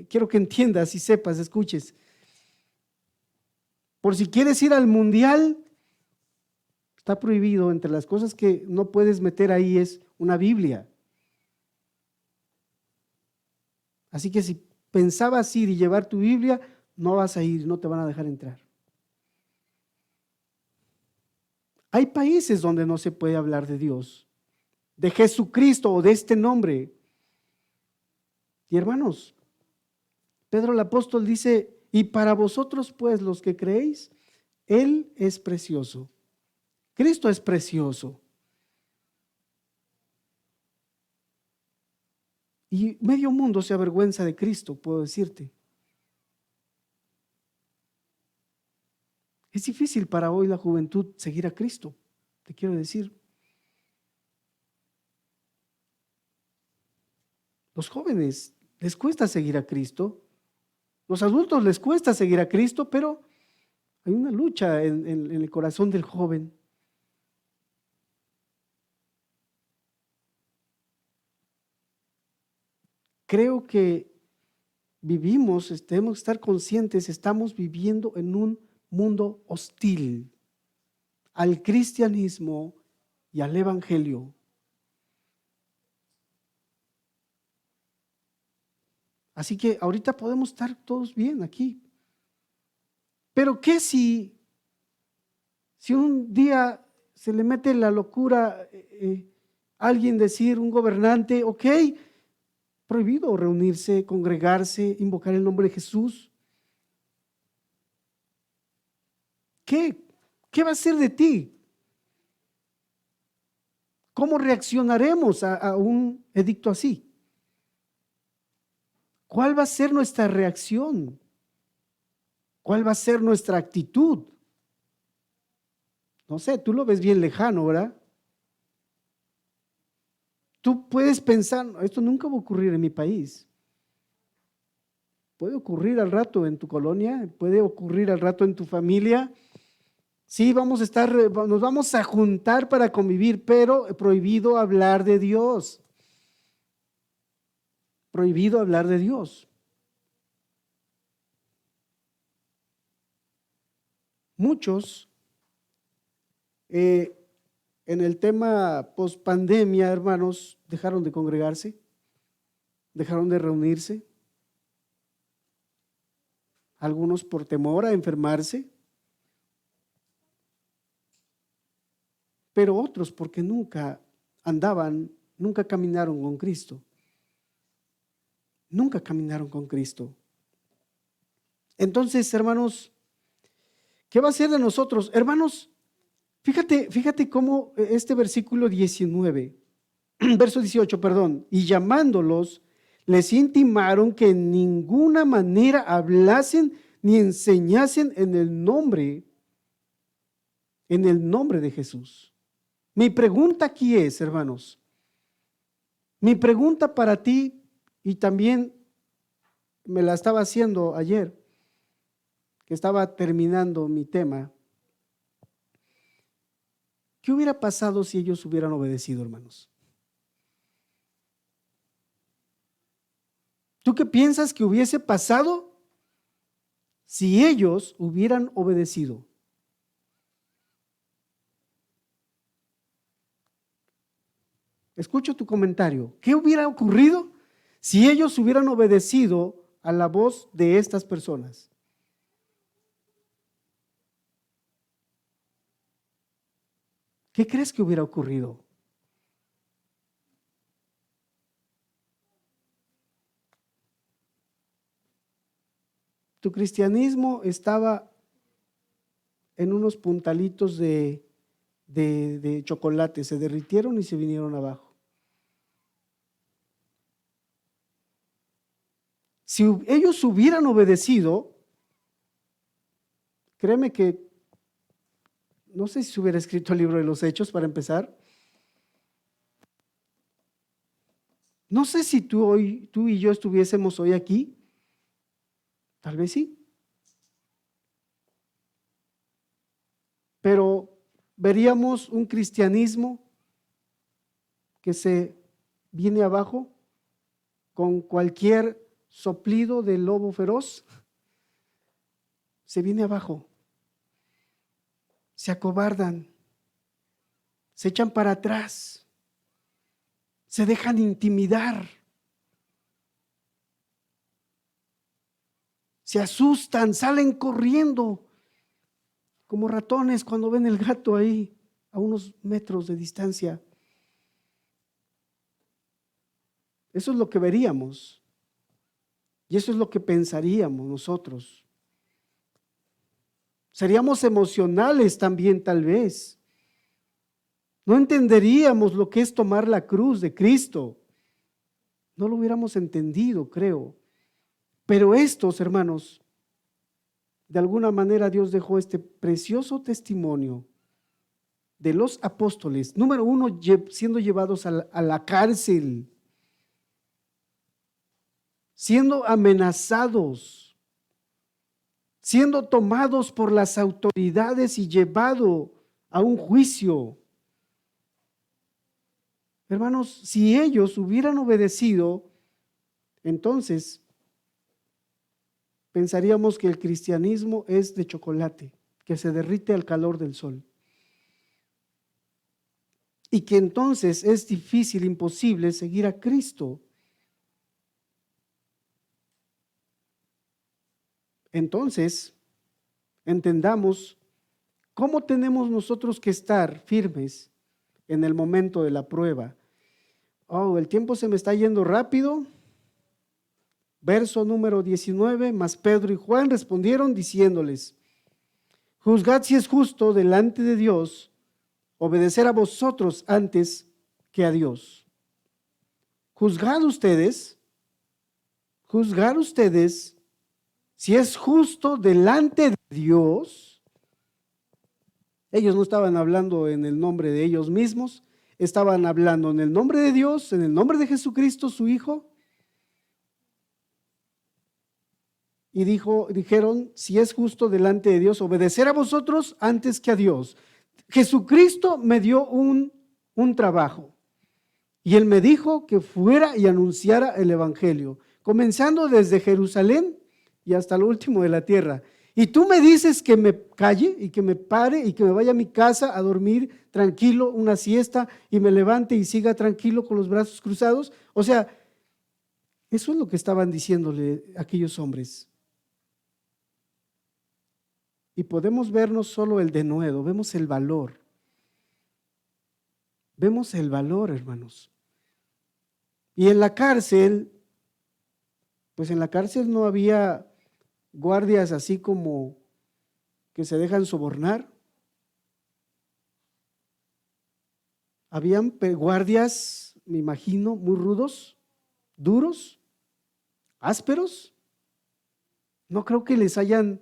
Quiero que entiendas y sepas, escuches. Por si quieres ir al mundial, está prohibido. Entre las cosas que no puedes meter ahí es una Biblia. Así que si pensabas ir y llevar tu Biblia, no vas a ir, no te van a dejar entrar. Hay países donde no se puede hablar de Dios, de Jesucristo o de este nombre. Y hermanos, Pedro el apóstol dice, y para vosotros pues los que creéis, Él es precioso. Cristo es precioso. Y medio mundo se avergüenza de Cristo, puedo decirte. Es difícil para hoy la juventud seguir a Cristo, te quiero decir. Los jóvenes les cuesta seguir a Cristo, los adultos les cuesta seguir a Cristo, pero hay una lucha en el corazón del joven. Creo que tenemos que estar conscientes, estamos viviendo en un mundo hostil al cristianismo y al evangelio. Así que ahorita podemos estar todos bien aquí. Pero ¿qué si un día se le mete la locura alguien decir, un gobernante, ok, prohibido reunirse, congregarse, invocar el nombre de Jesús? ¿Qué va a ser de ti? ¿Cómo reaccionaremos a un edicto así? ¿Cuál va a ser nuestra reacción? ¿Cuál va a ser nuestra actitud? No sé, tú lo ves bien lejano, ¿verdad? Tú puedes pensar, esto nunca va a ocurrir en mi país. Puede ocurrir al rato en tu colonia, puede ocurrir al rato en tu familia. Sí, nos vamos a juntar para convivir, pero prohibido hablar de Dios. Prohibido hablar de Dios. Muchos en el tema post-pandemia, hermanos, dejaron de congregarse, dejaron de reunirse, algunos por temor a enfermarse, pero otros porque nunca caminaron con Cristo. Nunca caminaron con Cristo. Entonces, hermanos, ¿qué va a ser de nosotros? Hermanos, fíjate cómo este versículo 19, verso 18, perdón, y llamándolos, les intimaron que en ninguna manera hablasen ni enseñasen en el nombre de Jesús. Mi pregunta aquí es, hermanos, mi pregunta para ti, y también me la estaba haciendo ayer, que estaba terminando mi tema. ¿Qué hubiera pasado si ellos hubieran obedecido, hermanos? ¿Tú qué piensas que hubiese pasado si ellos hubieran obedecido? Escucho tu comentario. ¿Qué hubiera ocurrido si ellos hubieran obedecido a la voz de estas personas? ¿Qué crees que hubiera ocurrido? Tu cristianismo estaba en unos puntalitos de chocolate, se derritieron y se vinieron abajo. Si ellos hubieran obedecido, créeme que no sé si se hubiera escrito el libro de los Hechos para empezar. No sé si tú y yo estuviésemos hoy aquí. Tal vez sí. Pero veríamos un cristianismo que se viene abajo con cualquier soplido de lobo feroz. Se viene abajo. Se acobardan. Se echan para atrás. Se dejan intimidar. Se asustan, salen corriendo como ratones cuando ven el gato ahí a unos metros de distancia. Eso es lo que veríamos y eso es lo que pensaríamos nosotros. Seríamos emocionales también tal vez. No entenderíamos lo que es tomar la cruz de Cristo. No lo hubiéramos entendido, creo. Pero estos, hermanos, de alguna manera Dios dejó este precioso testimonio de los apóstoles. Número uno, siendo llevados a la cárcel, siendo amenazados, siendo tomados por las autoridades y llevado a un juicio. Hermanos, si ellos hubieran obedecido, entonces pensaríamos que el cristianismo es de chocolate, que se derrite al calor del sol. Y que entonces es difícil, imposible seguir a Cristo. Entonces, entendamos cómo tenemos nosotros que estar firmes en el momento de la prueba. Oh, el tiempo se me está yendo rápido. Verso número 19, mas Pedro y Juan respondieron diciéndoles: juzgad si es justo delante de Dios obedecer a vosotros antes que a Dios. Juzgad ustedes si es justo delante de Dios. Ellos no estaban hablando en el nombre de ellos mismos, estaban hablando en el nombre de Dios, en el nombre de Jesucristo, su Hijo. Y dijeron, si es justo delante de Dios obedecer a vosotros antes que a Dios. Jesucristo me dio un trabajo y Él me dijo que fuera y anunciara el Evangelio, comenzando desde Jerusalén y hasta lo último de la tierra. Y tú me dices que me calle y que me pare y que me vaya a mi casa a dormir tranquilo, una siesta, y me levante y siga tranquilo con los brazos cruzados. O sea, eso es lo que estaban diciéndole aquellos hombres. Y podemos ver no solo el denuedo, vemos el valor. Vemos el valor, hermanos. Y en la cárcel, pues en la cárcel no había guardias así como que se dejan sobornar. Habían guardias, me imagino, muy rudos, duros, ásperos. No creo que les hayan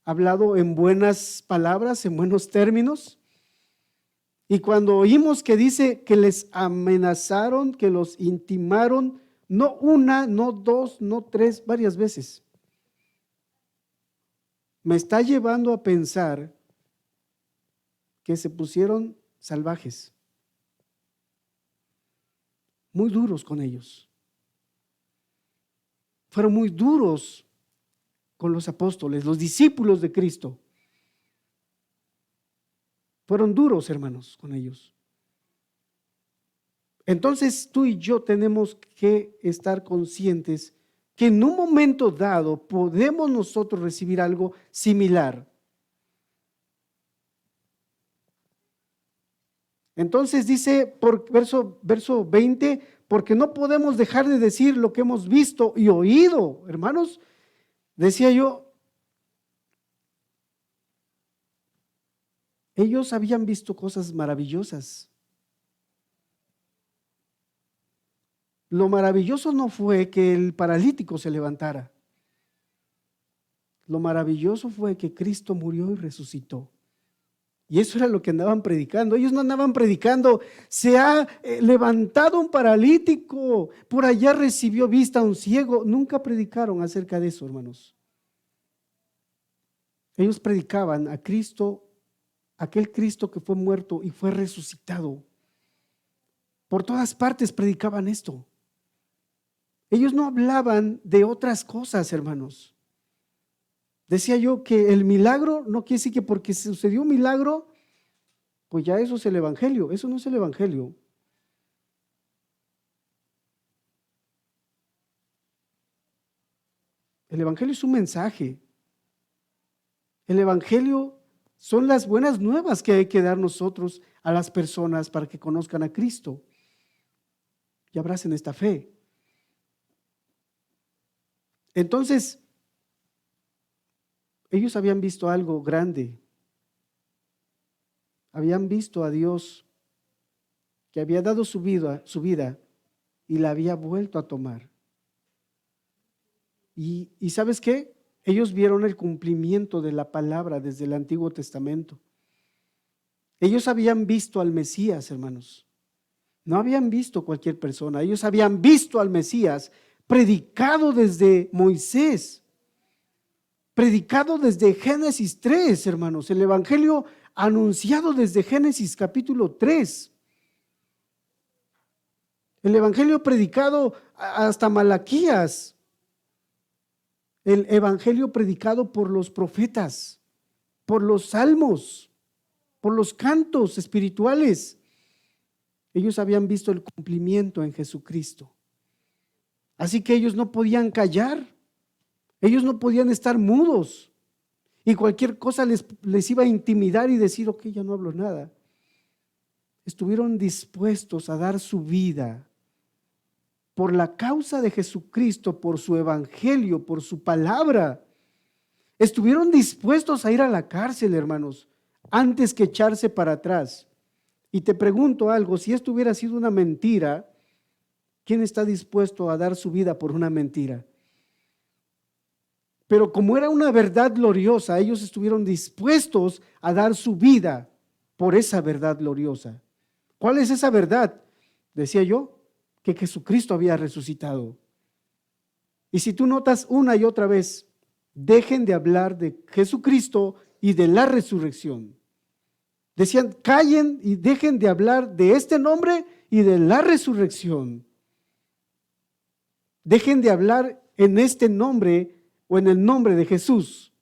hablado en buenas palabras, en buenos términos. Y cuando oímos que dice que les amenazaron, que los intimaron, no una, no dos, no tres, varias veces, me está llevando a pensar que se pusieron salvajes, muy duros con ellos. Fueron muy duros con los apóstoles, los discípulos de Cristo. Fueron duros, hermanos, con ellos. Entonces tú y yo tenemos que estar conscientes que en un momento dado podemos nosotros recibir algo similar. Entonces dice por verso 20, porque no podemos dejar de decir lo que hemos visto y oído. Hermanos, decía yo, ellos habían visto cosas maravillosas. Lo maravilloso no fue que el paralítico se levantara. Lo maravilloso fue que Cristo murió y resucitó. Y eso era lo que andaban predicando. Ellos no andaban predicando, se ha levantado un paralítico, por allá recibió vista un ciego. Nunca predicaron acerca de eso, hermanos. Ellos predicaban a Cristo, aquel Cristo que fue muerto y fue resucitado. Por todas partes predicaban esto. Ellos no hablaban de otras cosas, hermanos. Decía yo que el milagro no quiere decir que porque sucedió un milagro, pues ya eso es el evangelio. Eso no es el evangelio. El evangelio es un mensaje. El evangelio son las buenas nuevas que hay que dar nosotros a las personas para que conozcan a Cristo y abracen esta fe. Entonces, ellos habían visto algo grande. Habían visto a Dios que había dado su vida y la había vuelto a tomar. Y ¿sabes qué? Ellos vieron el cumplimiento de la palabra desde el Antiguo Testamento. Ellos habían visto al Mesías, hermanos. No habían visto cualquier persona. Ellos habían visto al Mesías predicado desde Moisés, predicado desde Génesis 3, hermanos. El evangelio anunciado desde Génesis capítulo 3. El evangelio predicado hasta Malaquías. El evangelio predicado por los profetas, por los salmos, por los cantos espirituales. Ellos habían visto el cumplimiento en Jesucristo. Así que ellos no podían callar, ellos no podían estar mudos y cualquier cosa les iba a intimidar y decir, ok, ya no hablo nada. Estuvieron dispuestos a dar su vida por la causa de Jesucristo, por su evangelio, por su palabra. Estuvieron dispuestos a ir a la cárcel, hermanos, antes que echarse para atrás. Y te pregunto algo, si esto hubiera sido una mentira, ¿quién está dispuesto a dar su vida por una mentira? Pero como era una verdad gloriosa, ellos estuvieron dispuestos a dar su vida por esa verdad gloriosa. ¿Cuál es esa verdad? Decía yo, que Jesucristo había resucitado. Y si tú notas una y otra vez, dejen de hablar de Jesucristo y de la resurrección. Decían, callen y dejen de hablar de este nombre y de la resurrección. Dejen de hablar en este nombre o en el nombre de Jesús.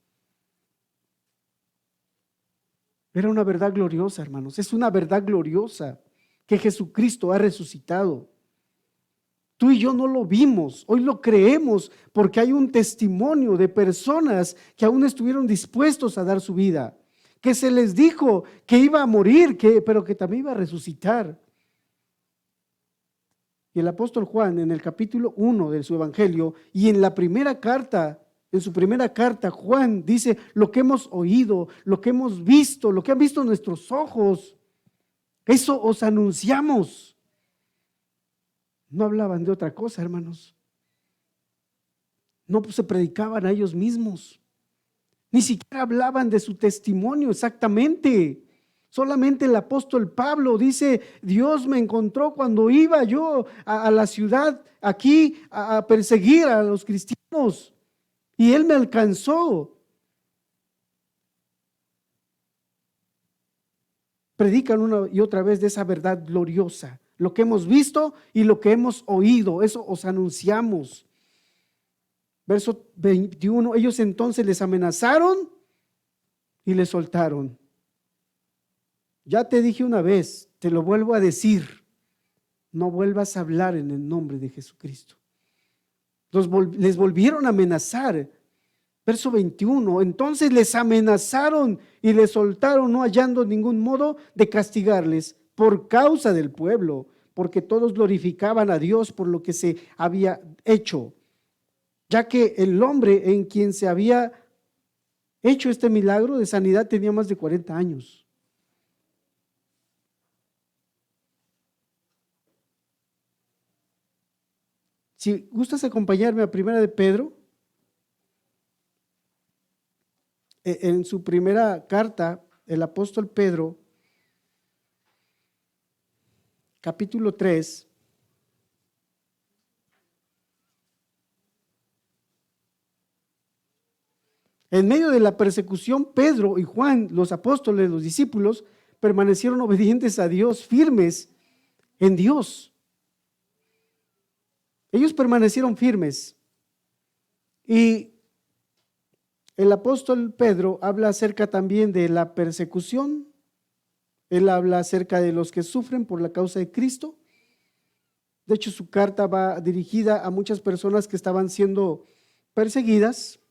Era una verdad gloriosa, hermanos. Es una verdad gloriosa que Jesucristo ha resucitado. Tú y yo no lo vimos, hoy lo creemos porque hay un testimonio de personas que aún estuvieron dispuestos a dar su vida, que se les dijo que iba a morir, pero que también iba a resucitar. Y el apóstol Juan en el capítulo 1 de su evangelio y en la primera carta, en su primera carta, Juan dice lo que hemos oído, lo que hemos visto, lo que han visto nuestros ojos, eso os anunciamos. No hablaban de otra cosa, hermanos. No se predicaban a ellos mismos. Ni siquiera hablaban de su testimonio exactamente. Solamente el apóstol Pablo dice, Dios me encontró cuando iba yo a la ciudad aquí a perseguir a los cristianos. Y Él me alcanzó. Predican una y otra vez de esa verdad gloriosa. Lo que hemos visto y lo que hemos oído, eso os anunciamos. Verso 21, ellos entonces les amenazaron y les soltaron. Ya te dije una vez, te lo vuelvo a decir, no vuelvas a hablar en el nombre de Jesucristo. Les volvieron a amenazar. Verso 21, entonces les amenazaron y les soltaron, no hallando ningún modo de castigarles por causa del pueblo, porque todos glorificaban a Dios por lo que se había hecho, ya que el hombre en quien se había hecho este milagro de sanidad tenía más de 40 años. Si gustas acompañarme a Primera de Pedro, en su primera carta, el apóstol Pedro, capítulo 3, en medio de la persecución, Pedro y Juan, los apóstoles, los discípulos, permanecieron obedientes a Dios, firmes en Dios. Ellos permanecieron firmes. Y el apóstol Pedro habla acerca también de la persecución. Él habla acerca de los que sufren por la causa de Cristo. De hecho, su carta va dirigida a muchas personas que estaban siendo perseguidas,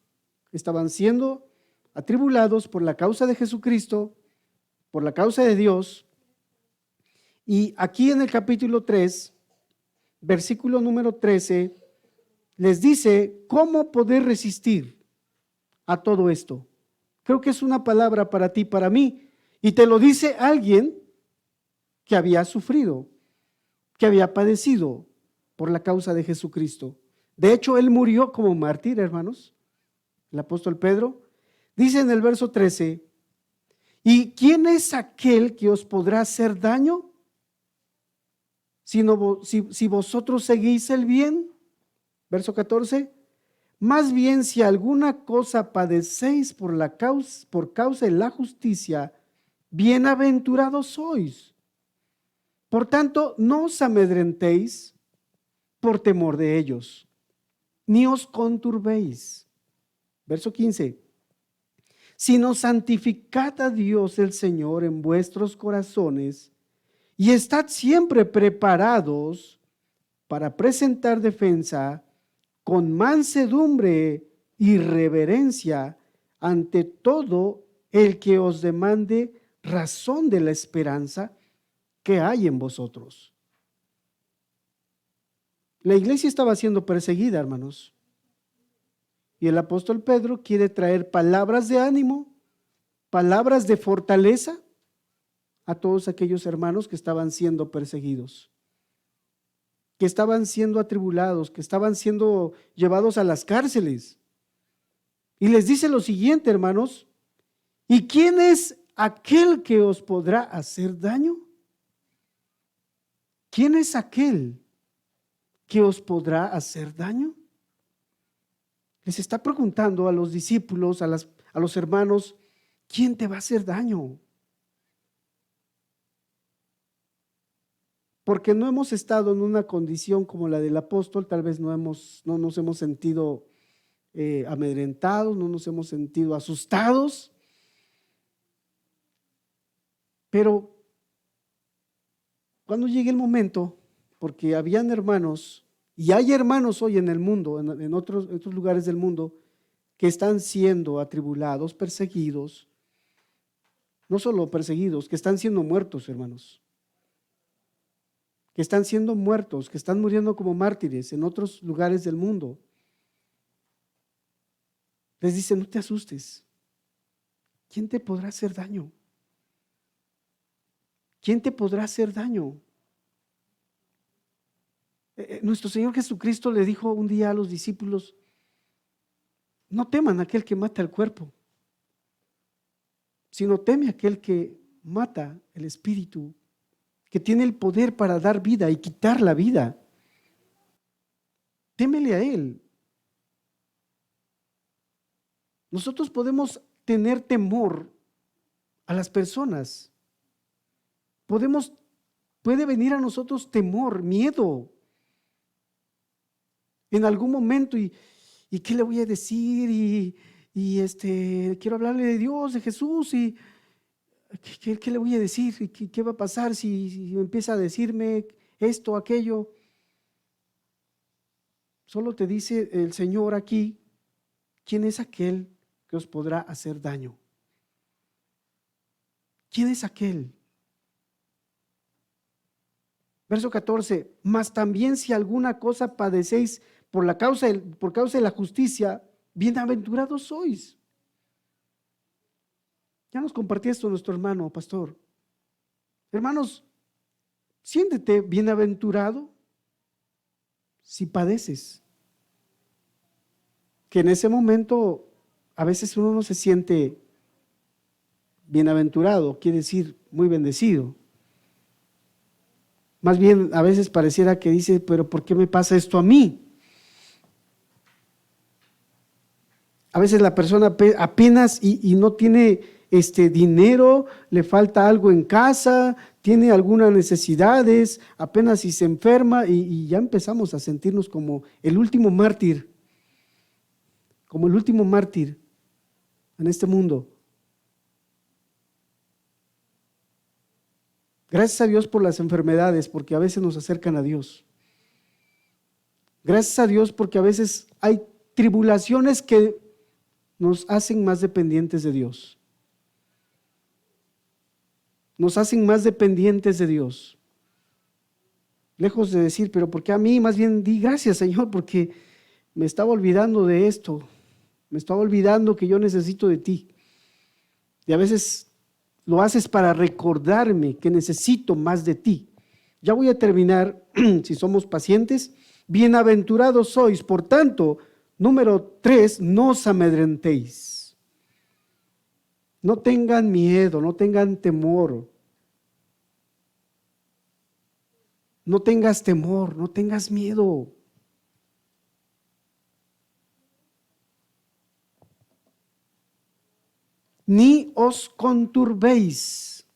estaban siendo atribulados por la causa de Jesucristo, por la causa de Dios. Y aquí en el capítulo 3, versículo número 13, les dice cómo poder resistir a todo esto. Creo que es una palabra para ti, para mí, y te lo dice alguien que había sufrido, que había padecido por la causa de Jesucristo. De hecho, él murió como mártir, hermanos. El apóstol Pedro dice en el verso 13, ¿y quién es aquel que os podrá hacer daño si vosotros seguís el bien? Verso 14, más bien si alguna cosa padecéis por causa de la justicia, bienaventurados sois. Por tanto, no os amedrentéis por temor de ellos, ni os conturbéis. Verso 15, sino santificad a Dios el Señor en vuestros corazones y estad siempre preparados para presentar defensa con mansedumbre y reverencia ante todo el que os demande razón de la esperanza que hay en vosotros. La iglesia estaba siendo perseguida, hermanos. Y el apóstol Pedro quiere traer palabras de ánimo, palabras de fortaleza a todos aquellos hermanos que estaban siendo perseguidos, que estaban siendo atribulados, que estaban siendo llevados a las cárceles. Y les dice lo siguiente, hermanos, ¿y quién es aquel que os podrá hacer daño? ¿Quién es aquel que os podrá hacer daño? Les está preguntando a los discípulos, a los hermanos, ¿quién te va a hacer daño? Porque no hemos estado en una condición como la del apóstol, tal vez no nos hemos sentido amedrentados, no nos hemos sentido asustados, pero cuando llegue el momento, porque habían hermanos, y hay hermanos hoy en el mundo, en otros lugares del mundo, que están siendo atribulados, perseguidos, no solo perseguidos, que están siendo muertos, hermanos, que están siendo muertos, que están muriendo como mártires en otros lugares del mundo. Les dice, no te asustes. ¿Quién te podrá hacer daño? ¿Quién te podrá hacer daño? Nuestro Señor Jesucristo le dijo un día a los discípulos, no teman a aquel que mata el cuerpo, sino teme a aquel que mata el espíritu, que tiene el poder para dar vida y quitar la vida. Témele a Él. Nosotros podemos tener temor a las personas. Puede venir a nosotros temor, miedo. En algún momento, ¿y qué le voy a decir? Quiero hablarle de Dios, de Jesús, y ¿qué le voy a decir? ¿Qué va a pasar si empieza a decirme esto, aquello? Solo te dice el Señor aquí, ¿quién es aquel que os podrá hacer daño? ¿Quién es aquel? Verso 14, mas también si alguna cosa padecéis por causa de la justicia, bienaventurados sois. Ya nos compartí esto nuestro hermano, pastor. Hermanos, siéntete bienaventurado si padeces. Que en ese momento a veces uno no se siente bienaventurado, quiere decir muy bendecido. Más bien a veces pareciera que dice, pero ¿por qué me pasa esto a mí? A veces la persona apenas y no tiene dinero, le falta algo en casa, tiene algunas necesidades, apenas si se enferma y ya empezamos a sentirnos como el último mártir, en este mundo. Gracias a Dios por las enfermedades, porque a veces nos acercan a Dios. Gracias a Dios porque a veces hay tribulaciones que nos hacen más dependientes de Dios. Nos hacen más dependientes de Dios. Lejos de decir, pero ¿por qué a mí? Más bien di gracias, Señor, porque me estaba olvidando de esto. Me estaba olvidando que yo necesito de ti. Y a veces lo haces para recordarme que necesito más de ti. Ya voy a terminar, si somos pacientes. Bienaventurados sois, por tanto, número 3, no os amedrentéis. No tengan miedo, no tengan temor. No tengas temor, no tengas miedo. Ni os conturbéis.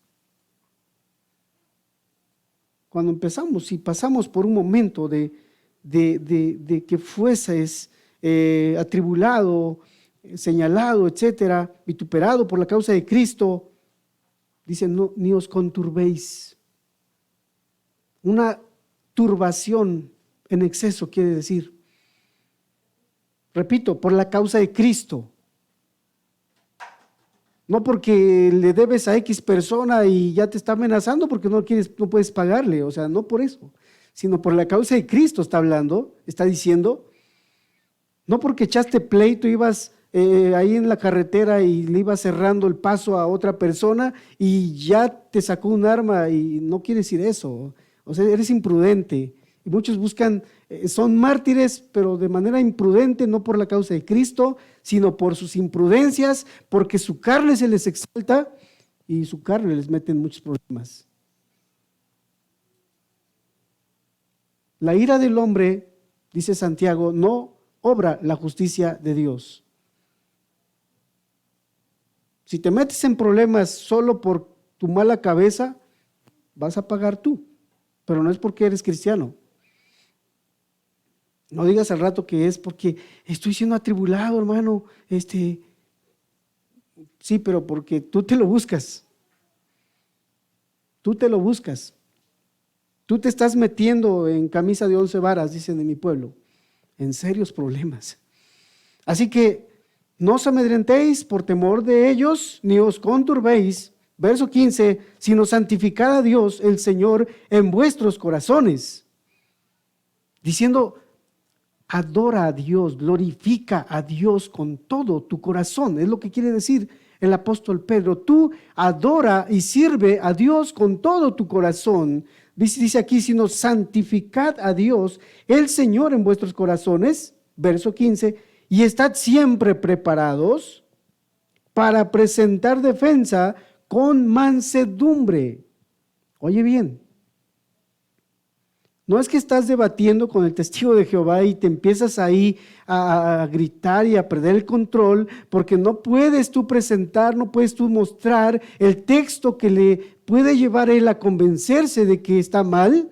Cuando empezamos y pasamos por un momento de que fueses atribulado, señalado, etcétera, vituperado por la causa de Cristo, dice, no, ni os conturbéis. Una turbación en exceso quiere decir, repito, por la causa de Cristo. No porque le debes a X persona y ya te está amenazando porque no puedes pagarle, o sea, no por eso, sino por la causa de Cristo está hablando, está diciendo, no porque echaste pleito, ibas ahí en la carretera y le ibas cerrando el paso a otra persona y ya te sacó un arma y no quiere decir eso, o sea, eres imprudente. Y muchos buscan, son mártires, pero de manera imprudente, no por la causa de Cristo, sino por sus imprudencias, porque su carne se les exalta y su carne les mete en muchos problemas. La ira del hombre, dice Santiago, no obra la justicia de Dios. Si te metes en problemas solo por tu mala cabeza, vas a pagar tú, pero no es porque eres cristiano. No digas al rato que es porque estoy siendo atribulado, hermano. Sí, pero porque tú te lo buscas. Tú te lo buscas. Tú te estás metiendo en camisa de 11 varas, dicen en mi pueblo, en serios problemas. Así que no os amedrentéis por temor de ellos, ni os conturbéis. Verso 15, sino santificad a Dios, el Señor, en vuestros corazones. Diciendo, adora a Dios, glorifica a Dios con todo tu corazón. Es lo que quiere decir el apóstol Pedro. Tú adora y sirve a Dios con todo tu corazón. Dice aquí, sino santificad a Dios, el Señor, en vuestros corazones. Verso 15, y estad siempre preparados para presentar defensa con mansedumbre. Oye bien. No es que estás debatiendo con el testigo de Jehová y te empiezas ahí a gritar y a perder el control, porque no puedes tú presentar, no puedes tú mostrar el texto que le puede llevar a él a convencerse de que está mal,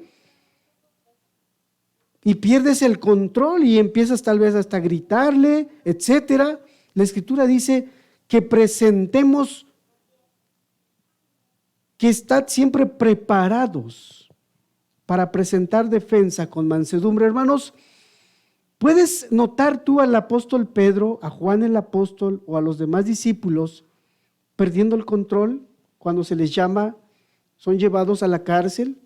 y pierdes el control y empiezas tal vez hasta a gritarle, etcétera. La Escritura dice que presentemos, que estad siempre preparados para presentar defensa con mansedumbre. Hermanos, ¿puedes notar tú al apóstol Pedro, a Juan el apóstol o a los demás discípulos perdiendo el control cuando se les llama, son llevados a la cárcel?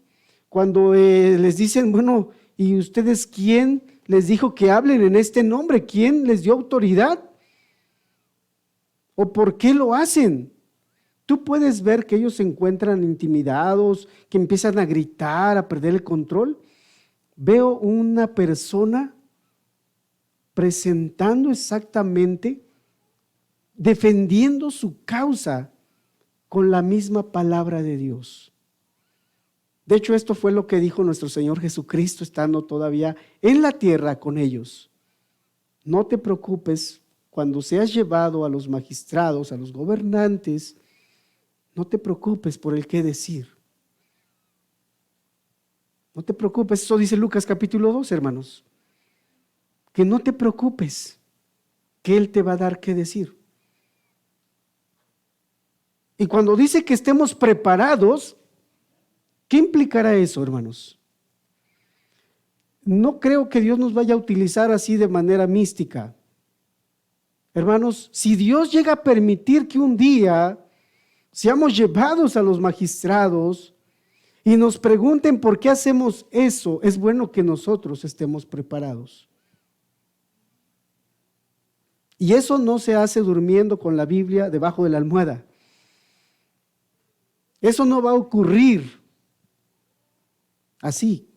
Cuando les dicen, bueno, ¿y ustedes quién les dijo que hablen en este nombre? ¿Quién les dio autoridad? ¿O por qué lo hacen? Tú puedes ver que ellos se encuentran intimidados, que empiezan a gritar, a perder el control. veo una persona presentando exactamente, defendiendo su causa con la misma palabra de Dios. De hecho, esto fue lo que dijo nuestro Señor Jesucristo estando todavía en la tierra con ellos. No te preocupes cuando seas llevado a los magistrados, a los gobernantes, no te preocupes por el qué decir. No te preocupes, eso dice Lucas capítulo 2, hermanos. Que no te preocupes, que Él te va a dar qué decir. Y cuando dice que estemos preparados, ¿qué implicará eso, hermanos? No creo que Dios nos vaya a utilizar así de manera mística. Hermanos, si Dios llega a permitir que un día seamos llevados a los magistrados y nos pregunten por qué hacemos eso, es bueno que nosotros estemos preparados. Y eso no se hace durmiendo con la Biblia debajo de la almohada. Eso no va a ocurrir así.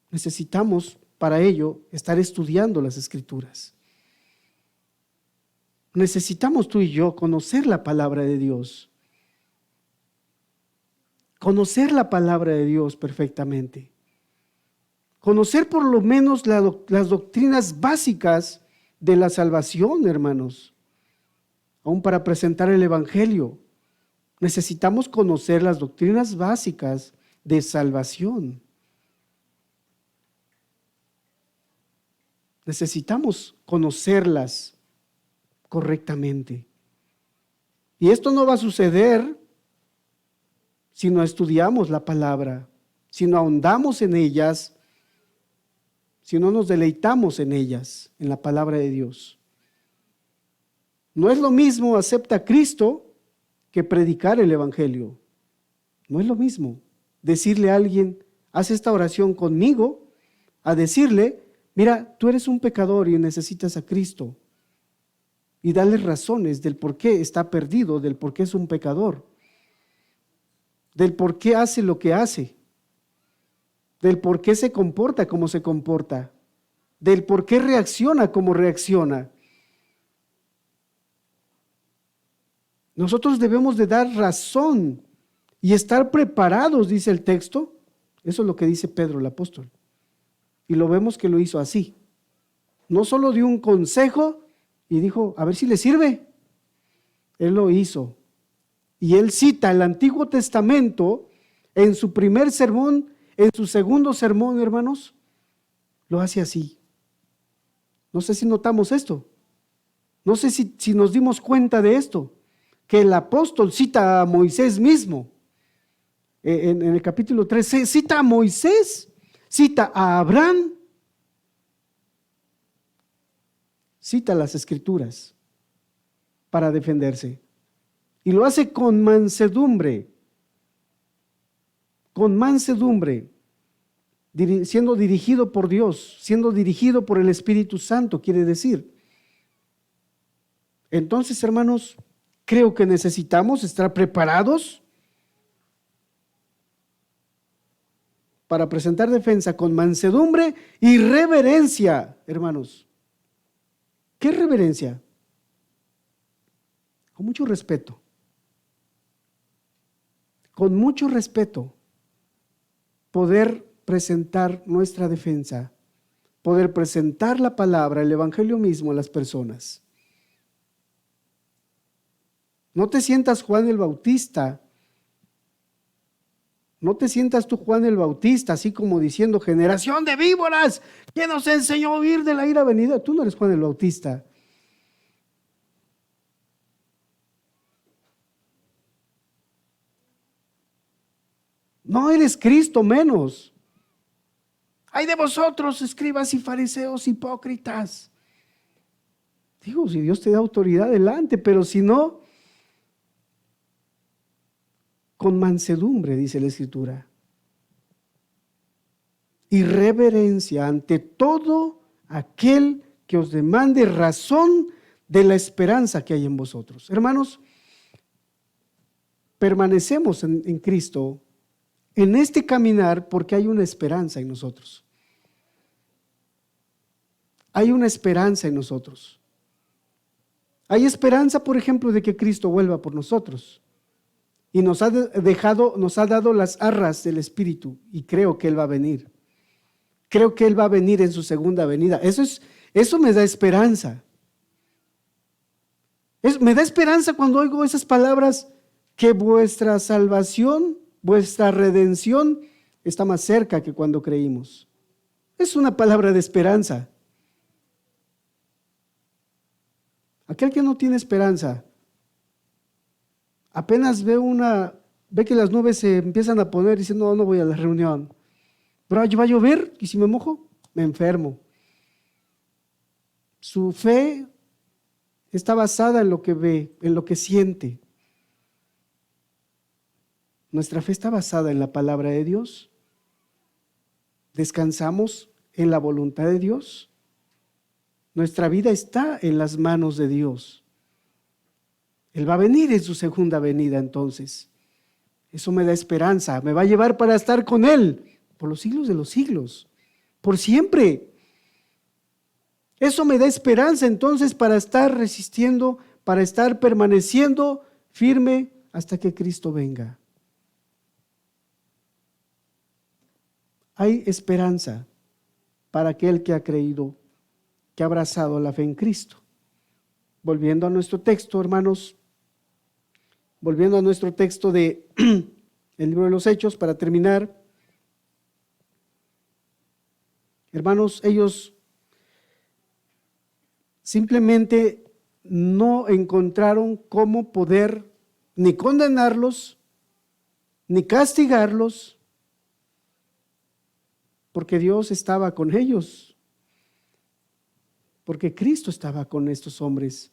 Necesitamos para ello estar estudiando las Escrituras. Necesitamos tú y yo conocer la palabra de Dios. Conocer la palabra de Dios perfectamente. Conocer por lo menos las doctrinas básicas de la salvación, hermanos. Aún para presentar el Evangelio, necesitamos conocer las doctrinas básicas de salvación. Necesitamos conocerlas correctamente. Y esto no va a suceder si no estudiamos la palabra, si no ahondamos en ellas, si no nos deleitamos en ellas, en la palabra de Dios. No es lo mismo acepta a Cristo que predicar el Evangelio. No es lo mismo decirle a alguien, haz esta oración conmigo, a decirle, mira, tú eres un pecador y necesitas a Cristo. Y darle razones del por qué está perdido, del por qué es un pecador, del por qué hace lo que hace, del por qué se comporta como se comporta, del por qué reacciona como reacciona. Nosotros debemos de dar razón y estar preparados, dice el texto. Eso es lo que dice Pedro el apóstol. Y lo vemos que lo hizo así. No solo dio un consejo y dijo, a ver si le sirve. Él lo hizo. Y él cita el Antiguo Testamento en su primer sermón, en su segundo sermón, hermanos, lo hace así. No sé si notamos esto. No sé si nos dimos cuenta de esto, que el apóstol cita a Moisés mismo. En el capítulo 3, cita a Moisés, cita a Abraham, cita las Escrituras para defenderse. Y lo hace con mansedumbre, siendo dirigido por Dios, siendo dirigido por el Espíritu Santo, quiere decir. Entonces, hermanos, creo que necesitamos estar preparados para presentar defensa con mansedumbre y reverencia, hermanos. ¿Qué reverencia? Con mucho respeto. Con mucho respeto, poder presentar nuestra defensa, poder presentar la palabra, el Evangelio mismo a las personas. No te sientas Juan el Bautista, no te sientas tú Juan el Bautista, así como diciendo, generación de víboras, ¿quién nos enseñó a huir de la ira venida? Tú no eres Juan el Bautista. No eres Cristo menos. ¡Ay de vosotros, escribas y fariseos hipócritas! Digo, si Dios te da autoridad, adelante, pero si no, con mansedumbre, dice la Escritura, y reverencia ante todo aquel que os demande razón de la esperanza que hay en vosotros. Hermanos, permanecemos en Cristo, en este caminar, porque hay una esperanza en nosotros. hay una esperanza en nosotros. Hay esperanza, por ejemplo, de que Cristo vuelva por nosotros. Y nos ha dado las arras del Espíritu, y creo que Él va a venir. Creo que Él va a venir en su segunda venida. Eso me da esperanza. Me da esperanza cuando oigo esas palabras, que vuestra salvación, vuestra redención está más cerca que cuando creímos. Es una palabra de esperanza. Aquel que no tiene esperanza, apenas ve que las nubes se empiezan a poner y dice, no voy a la reunión. Pero va a llover y si me mojo, me enfermo. Su fe está basada en lo que ve, en lo que siente. Nuestra fe está basada en la palabra de Dios. Descansamos en la voluntad de Dios. Nuestra vida está en las manos de Dios. Él va a venir en su segunda venida entonces. Eso me da esperanza, me va a llevar para estar con Él por los siglos de los siglos, por siempre. Eso me da esperanza entonces para estar resistiendo, para estar permaneciendo firme hasta que Cristo venga. Hay esperanza para aquel que ha creído, que ha abrazado la fe en Cristo. Volviendo a nuestro texto, hermanos, volviendo a nuestro texto de el libro de los Hechos, para terminar, hermanos, ellos simplemente no encontraron cómo poder ni condenarlos, ni castigarlos, porque Dios estaba con ellos, porque Cristo estaba con estos hombres.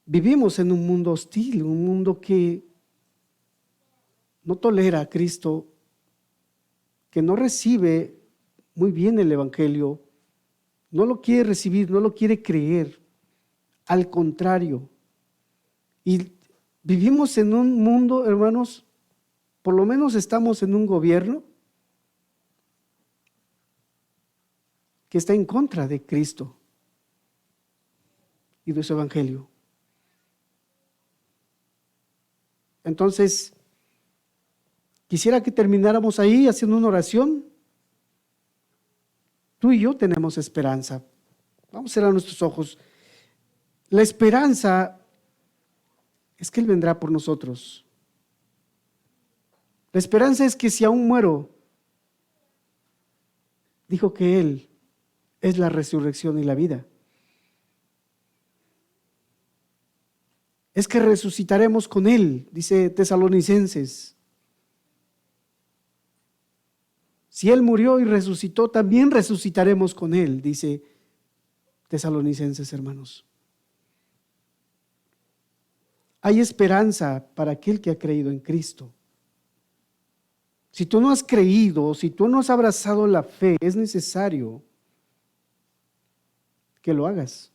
Vivimos en un mundo hostil, un mundo que no tolera a Cristo, que no recibe muy bien el Evangelio, no lo quiere recibir, no lo quiere creer, al contrario. Y vivimos en un mundo, hermanos, por lo menos estamos en un gobierno que está en contra de Cristo y de su Evangelio. Entonces, quisiera que termináramos ahí haciendo una oración. Tú y yo tenemos esperanza. Vamos a cerrar nuestros ojos. La esperanza es que Él vendrá por nosotros. La esperanza es que si aún muero, dijo que Él es la resurrección y la vida. Es que resucitaremos con Él, dice Tesalonicenses. Si Él murió y resucitó, también resucitaremos con Él, dice Tesalonicenses, hermanos. Hay esperanza para aquel que ha creído en Cristo. Si tú no has creído, si tú no has abrazado la fe, es necesario que lo hagas.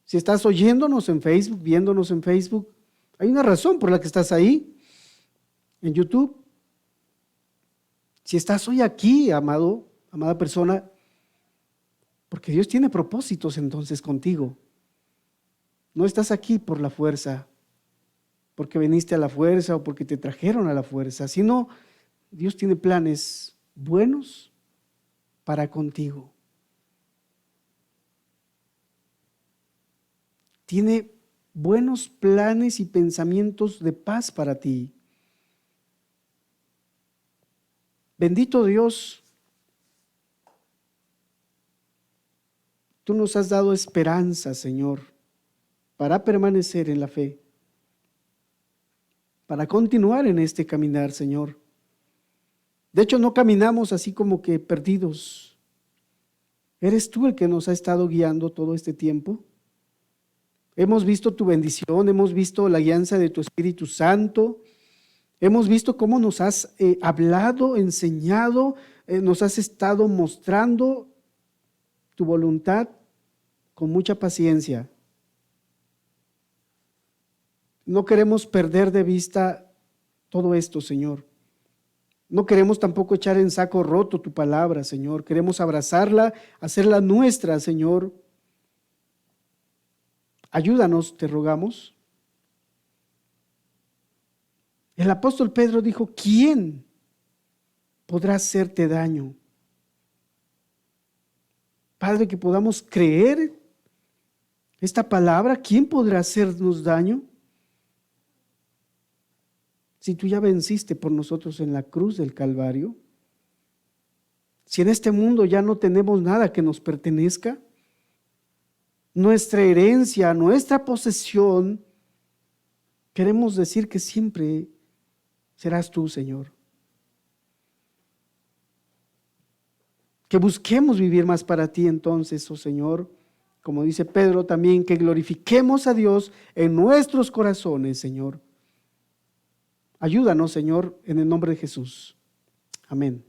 Si estás oyéndonos en Facebook, viéndonos en Facebook, hay una razón por la que estás ahí, en YouTube. Si estás hoy aquí, amada persona, porque Dios tiene propósitos entonces contigo. No estás aquí por la fuerza, porque viniste a la fuerza o porque te trajeron a la fuerza, sino Dios tiene planes buenos para contigo. Tiene buenos planes y pensamientos de paz para ti. Bendito Dios, tú nos has dado esperanza, Señor, para permanecer en la fe, para continuar en este caminar, Señor. De hecho, no caminamos así como que perdidos. Eres tú el que nos ha estado guiando todo este tiempo. Hemos visto tu bendición, hemos visto la guianza de tu Espíritu Santo, hemos visto cómo nos has hablado, enseñado, nos has estado mostrando tu voluntad con mucha paciencia. No queremos perder de vista todo esto, Señor. No queremos tampoco echar en saco roto tu palabra, Señor. Queremos abrazarla, hacerla nuestra, Señor. Ayúdanos, te rogamos. El apóstol Pedro dijo, ¿quién podrá hacerte daño? Padre, que podamos creer esta palabra. ¿Quién podrá hacernos daño? Si tú ya venciste por nosotros en la cruz del Calvario, si en este mundo ya no tenemos nada que nos pertenezca, nuestra herencia, nuestra posesión, queremos decir que siempre serás tú, Señor. Que busquemos vivir más para ti entonces, oh Señor, como dice Pedro también, que glorifiquemos a Dios en nuestros corazones, Señor. Ayúdanos, Señor, en el nombre de Jesús. Amén.